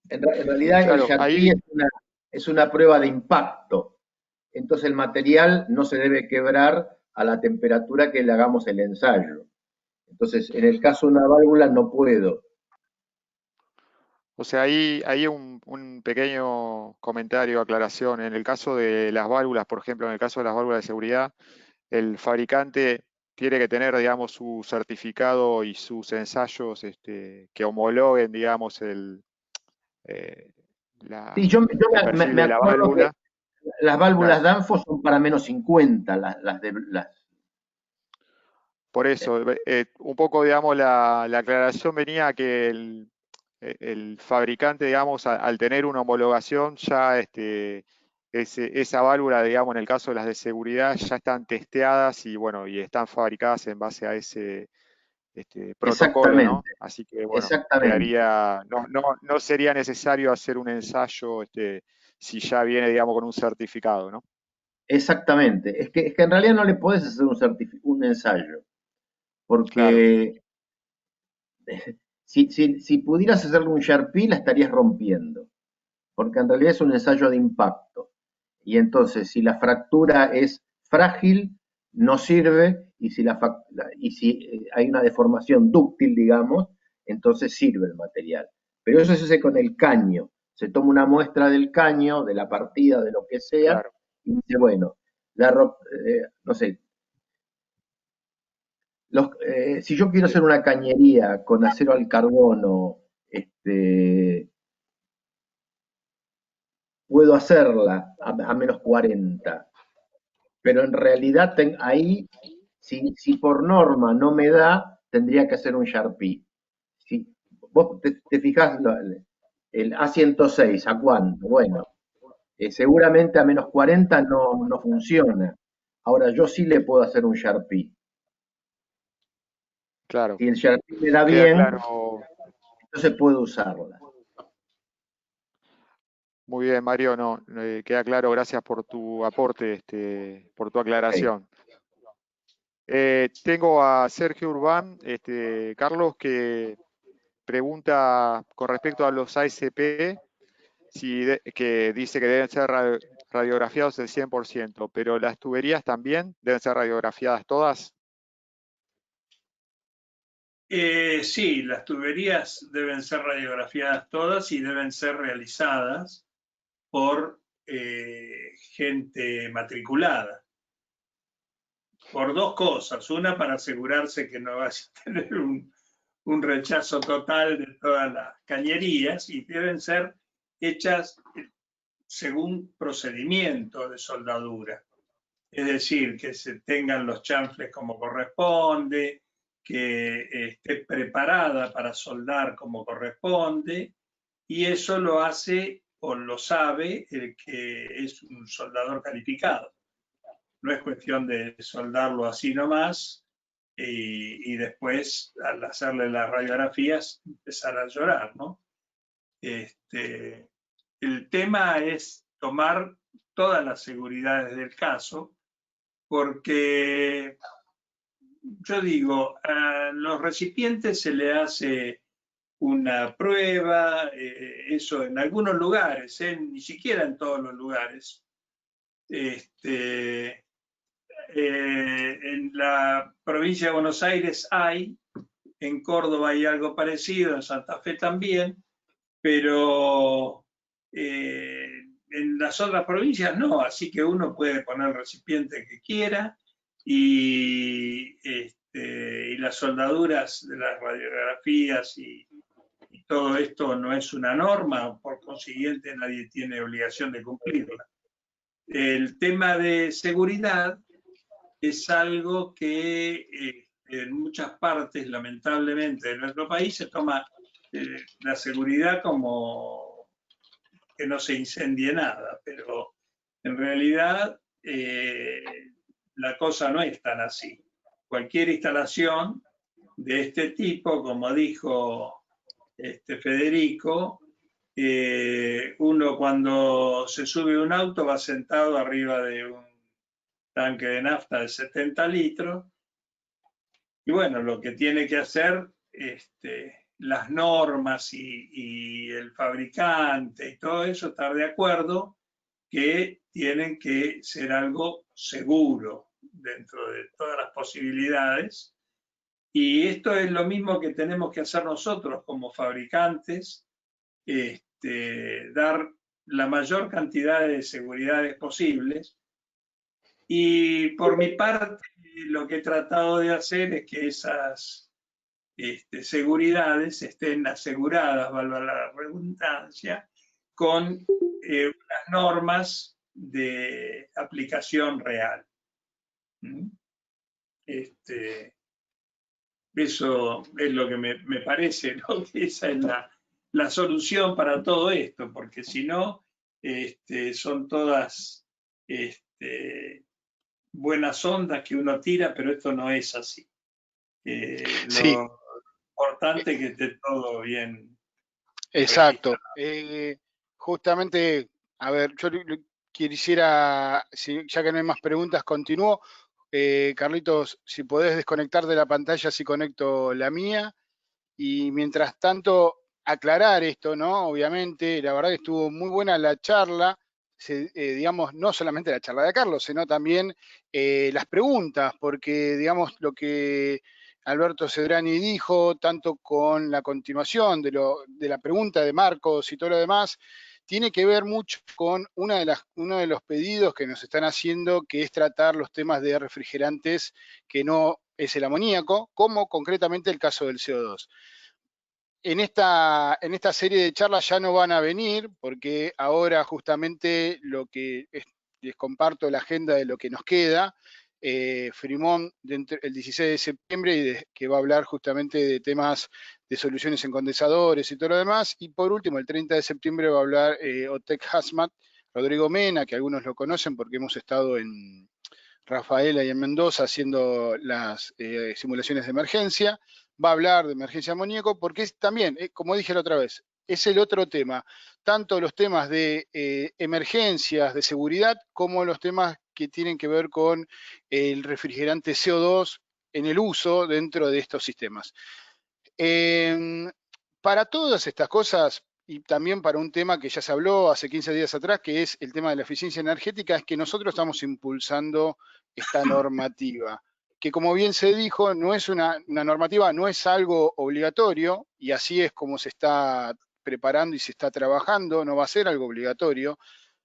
En realidad Claro, el Sharpie es una prueba de impacto. Entonces el material no se debe quebrar a la temperatura que le hagamos el ensayo. Entonces, en el caso de una válvula no puedo. O sea, hay un pequeño comentario, aclaración. En el caso de las válvulas, por ejemplo, en el caso de las válvulas de seguridad, el fabricante tiene que tener, digamos, su certificado y sus ensayos que homologuen, digamos, el Sí, yo perfil me de la acuerdo que válvula. las válvulas Claro. Danfoss son para menos 50, Por eso, un poco, digamos, la aclaración venía que el fabricante, digamos, al tener una homologación, ya esa válvula, digamos, en el caso de las de seguridad, ya están testeadas y, bueno, y están fabricadas en base a ese protocolo, ¿no? Exactamente, Así que, bueno, exactamente. no sería necesario hacer un ensayo si ya viene, digamos, con un certificado, ¿no? Exactamente. Es que en realidad no le podés hacer un ensayo, Claro, porque si pudieras hacerle un Sharpie la estarías rompiendo, porque en realidad es un ensayo de impacto. Y entonces, si la fractura es frágil, no sirve, y si hay una deformación dúctil, digamos, entonces sirve el material. Pero eso se hace con el caño. Se toma una muestra del caño, de la partida, de lo que sea, claro. y dice, bueno, no sé, si yo quiero Sí, hacer una cañería con acero al carbono, puedo hacerla a menos 40, pero en realidad ahí, si por norma no me da, tendría que hacer un Sharpie. Si vos te fijás, el A106, ¿a cuánto? Bueno, seguramente a menos 40 no funciona. Ahora yo sí le puedo hacer un Sharpie. claro. Si el Sharpie me da Queda bien, claro. entonces puedo usarla. Muy bien, Mario, no, queda claro, gracias por tu aporte, por tu Okay. aclaración. Tengo a Sergio Urbán, Carlos, que pregunta con respecto a los ASP, que dice que deben ser radiografiados el 100%, pero las tuberías también deben ser radiografiadas todas. Sí, las tuberías deben ser radiografiadas todas y deben ser realizadas por gente matriculada. Por dos cosas. Una, para asegurarse que no vaya a tener un rechazo total de todas las cañerías, y deben ser hechas según procedimiento de soldadura. Es decir, que se tengan los chanfles como corresponde, que esté preparada para soldar como corresponde, y eso lo hace o lo sabe el que es un soldador calificado. No es cuestión de soldarlo así nomás y después, al hacerle las radiografías, empezar a llorar, ¿no? El tema es tomar todas las seguridades del caso, porque yo digo, a los recipientes se le hace una prueba, eso en algunos lugares, ni siquiera en todos los lugares. En la provincia de Buenos Aires hay, en Córdoba hay algo parecido, en Santa Fe también, pero en las otras provincias no, así que uno puede poner el recipiente que quiera y las soldaduras de las radiografías y todo esto no es una norma, por consiguiente nadie tiene obligación de cumplirla. El tema de seguridad es algo que en muchas partes, lamentablemente, de nuestro país se toma la seguridad como que no se incendie nada, pero en realidad la cosa no es tan así. Cualquier instalación de este tipo, como dijo Federico, uno cuando se sube a un auto va sentado arriba de un tanque de nafta de 70 litros y bueno, lo que tiene que hacer las normas y el fabricante y todo eso, estar de acuerdo que tienen que ser algo seguro dentro de todas las posibilidades. Y esto es lo mismo que tenemos que hacer nosotros como fabricantes, dar la mayor cantidad de seguridades posibles. Y por mi parte, lo que he tratado de hacer es que esas seguridades estén aseguradas, valga la redundancia, con unas normas de aplicación real. Eso es lo que me parece, ¿no? Que esa es la solución para todo esto, porque si no, son todas buenas ondas que uno tira, pero esto no es así. Sí. Lo importante es que esté todo bien. Exacto. Justamente, a ver, yo quisiera, ya que no hay más preguntas, continúo. Carlitos, si podés desconectar de la pantalla, si conecto la mía. Y mientras tanto, aclarar esto, ¿no? Obviamente, la verdad que estuvo muy buena la charla, digamos, no solamente la charla de Carlos, sino también las preguntas, porque, digamos, lo que Alberto Cedrani dijo, tanto con la continuación de la pregunta de Marcos y todo lo demás, tiene que ver mucho con uno de los pedidos que nos están haciendo, que es tratar los temas de refrigerantes que no es el amoníaco, como concretamente el caso del CO2. En esta serie de charlas ya no van a venir, porque ahora justamente les comparto la agenda de lo que nos queda. Frimón el 16 de septiembre, que va a hablar justamente de temas de soluciones en condensadores y todo lo demás. Y por último, el 30 de septiembre va a hablar Otec Hazmat, Rodrigo Mena, que algunos lo conocen porque hemos estado en Rafaela y en Mendoza haciendo las simulaciones de emergencia. Va a hablar de emergencia amoníaco porque es también, como dije la otra vez, es el otro tema, tanto los temas de emergencias, de seguridad, como los temas que tienen que ver con el refrigerante CO2 en el uso dentro de estos sistemas. Para todas estas cosas, y también para un tema que ya se habló hace 15 días atrás, que es el tema de la eficiencia energética, es que nosotros estamos impulsando esta normativa, que como bien se dijo, no es una normativa, no es algo obligatorio, y así es como se está preparando y se está trabajando, no va a ser algo obligatorio,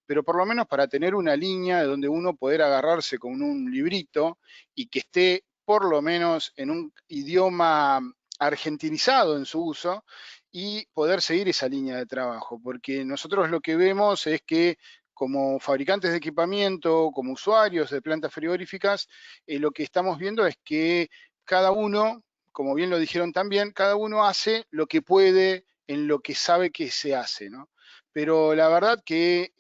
pero por lo menos para tener una línea de donde uno poder agarrarse con un librito y que esté por lo menos en un idioma argentinizado en su uso y poder seguir esa línea de trabajo, porque nosotros lo que vemos es que como fabricantes de equipamiento, como usuarios de plantas frigoríficas, lo que estamos viendo es que cada uno, como bien lo dijeron también, cada uno hace lo que puede en lo que sabe que se hace, ¿no? Pero la verdad que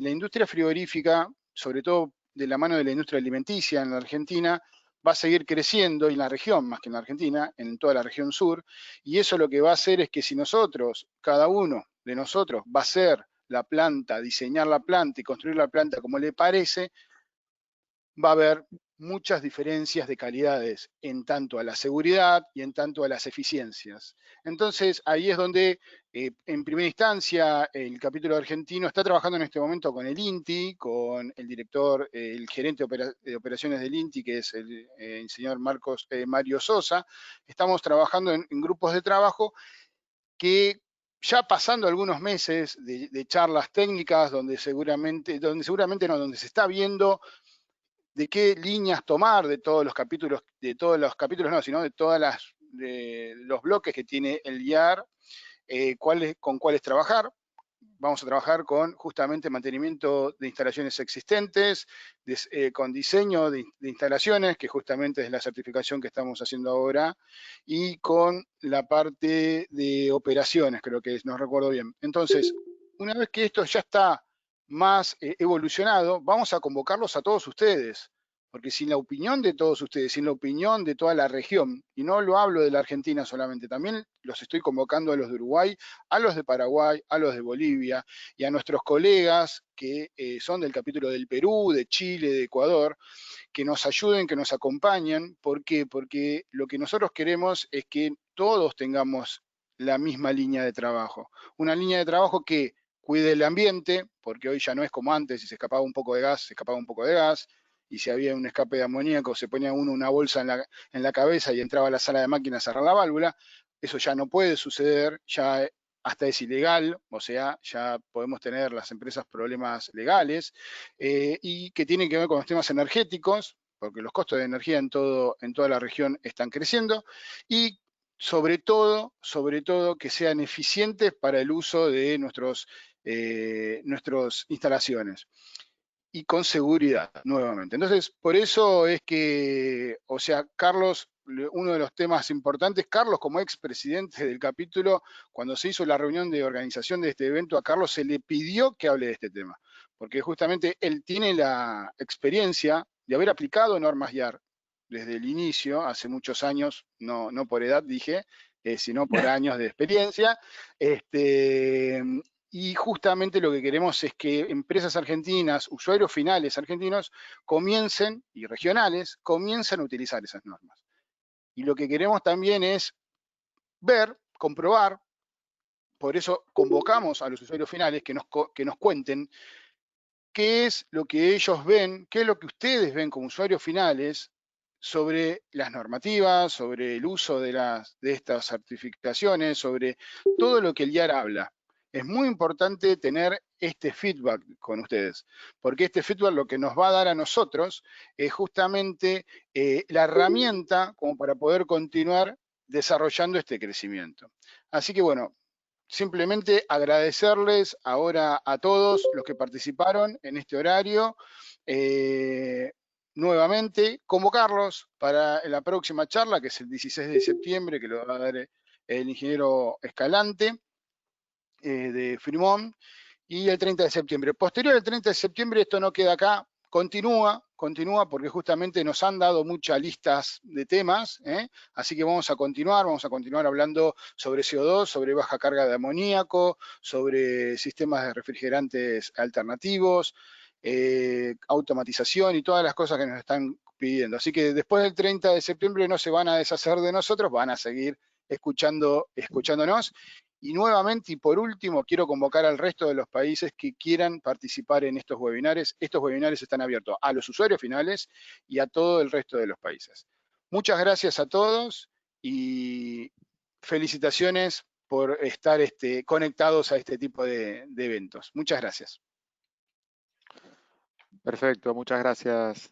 la industria frigorífica, sobre todo de la mano de la industria alimenticia en la Argentina, va a seguir creciendo, y en la región, más que en la Argentina, en toda la región sur, y eso lo que va a hacer es que si nosotros, cada uno de nosotros, va a hacer la planta, diseñar la planta y construir la planta como le parece, va a haber muchas diferencias de calidades en tanto a la seguridad y en tanto a las eficiencias. Entonces, ahí es donde, en primera instancia, el capítulo argentino está trabajando en este momento con el INTI, con el director, el gerente de operaciones del INTI, que es el señor Mario Sosa. Estamos trabajando en grupos de trabajo que ya pasando algunos meses de charlas técnicas donde seguramente no, donde se está viendo de qué líneas tomar de todos los capítulos no, sino de de los bloques que tiene el IAR, con cuáles trabajar. Vamos a trabajar con justamente mantenimiento de instalaciones existentes, con diseño de instalaciones, que justamente es la certificación que estamos haciendo ahora, y con la parte de operaciones, creo que no recuerdo bien. Entonces, una vez que esto ya está más evolucionado, vamos a convocarlos a todos ustedes, porque sin la opinión de todos ustedes, sin la opinión de toda la región, y no lo hablo de la Argentina solamente, también los estoy convocando a los de Uruguay, a los de Paraguay, a los de Bolivia y a nuestros colegas que son del capítulo del Perú, de Chile, de Ecuador, que nos ayuden, que nos acompañen. ¿Por qué? Porque lo que nosotros queremos es que todos tengamos la misma línea de trabajo. Una línea de trabajo que cuide el ambiente, porque hoy ya no es como antes, si se escapaba un poco de gas, se escapaba un poco de gas, y si había un escape de amoníaco, se ponía uno una bolsa en la cabeza y entraba a la sala de máquinas a cerrar la válvula. Eso ya no puede suceder, ya hasta es ilegal, o sea, ya podemos tener las empresas problemas legales, y que tienen que ver con los temas energéticos, porque los costos de energía en toda la región están creciendo, y sobre todo que sean eficientes para el uso de nuestras instalaciones. Y con seguridad, nuevamente. Entonces, por eso es que, o sea, Carlos, uno de los temas importantes, Carlos como expresidente del capítulo, cuando se hizo la reunión de organización de este evento, a Carlos se le pidió que hable de este tema, porque justamente él tiene la experiencia de haber aplicado normas IAR desde el inicio, hace muchos años, no por edad dije, sino por años de experiencia, y justamente lo que queremos es que empresas argentinas, usuarios finales argentinos, y regionales, comiencen a utilizar esas normas. Y lo que queremos también es ver, comprobar, por eso convocamos a los usuarios finales que nos cuenten qué es lo que ellos ven, qué es lo que ustedes ven como usuarios finales sobre las normativas, sobre el uso de estas certificaciones, sobre todo lo que el IAR habla. Es muy importante tener este feedback con ustedes, porque este feedback lo que nos va a dar a nosotros es justamente la herramienta como para poder continuar desarrollando este crecimiento. Así que bueno, simplemente agradecerles ahora a todos los que participaron en este horario. Nuevamente, convocarlos para la próxima charla, que es el 16 de septiembre, que lo va a dar el ingeniero Escalante de Fremont, y el 30 de septiembre. Posterior al 30 de septiembre, esto no queda acá, continúa porque justamente nos han dado muchas listas de temas, así que vamos a continuar hablando sobre CO2, sobre baja carga de amoníaco, sobre sistemas de refrigerantes alternativos, automatización y todas las cosas que nos están pidiendo. Así que después del 30 de septiembre no se van a deshacer de nosotros, van a seguir escuchándonos. Y nuevamente, y por último, quiero convocar al resto de los países que quieran participar en estos webinares. Estos webinares están abiertos a los usuarios finales y a todo el resto de los países. Muchas gracias a todos y felicitaciones por estar conectados a este tipo de eventos. Muchas gracias. Perfecto, muchas gracias.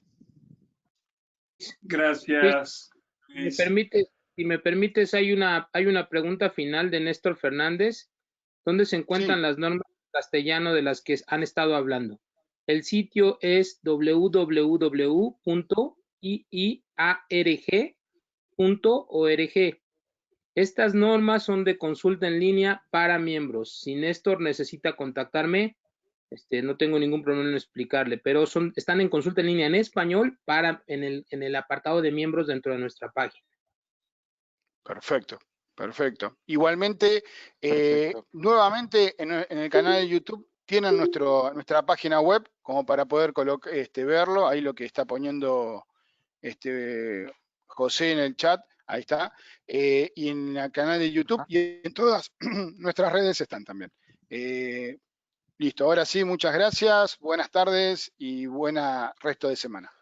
Gracias. Si me permites, hay una pregunta final de Néstor Fernández. ¿Dónde se encuentran las normas en castellano de las que han estado hablando? El sitio es www.iiarg.org. Estas normas son de consulta en línea para miembros. Si Néstor necesita contactarme, no tengo ningún problema en explicarle, pero están en consulta en línea en español en el apartado de miembros dentro de nuestra página. Perfecto. Igualmente, nuevamente en el canal de YouTube tienen nuestra página web como para poder verlo. Ahí lo que está poniendo José en el chat, ahí está. Y en el canal de YouTube y en todas nuestras redes están también. Listo, ahora sí, muchas gracias, buenas tardes y buena resto de semana.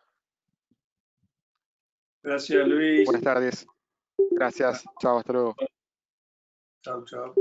Gracias, Luis. Buenas tardes. Gracias. Chao, hasta luego. Chao.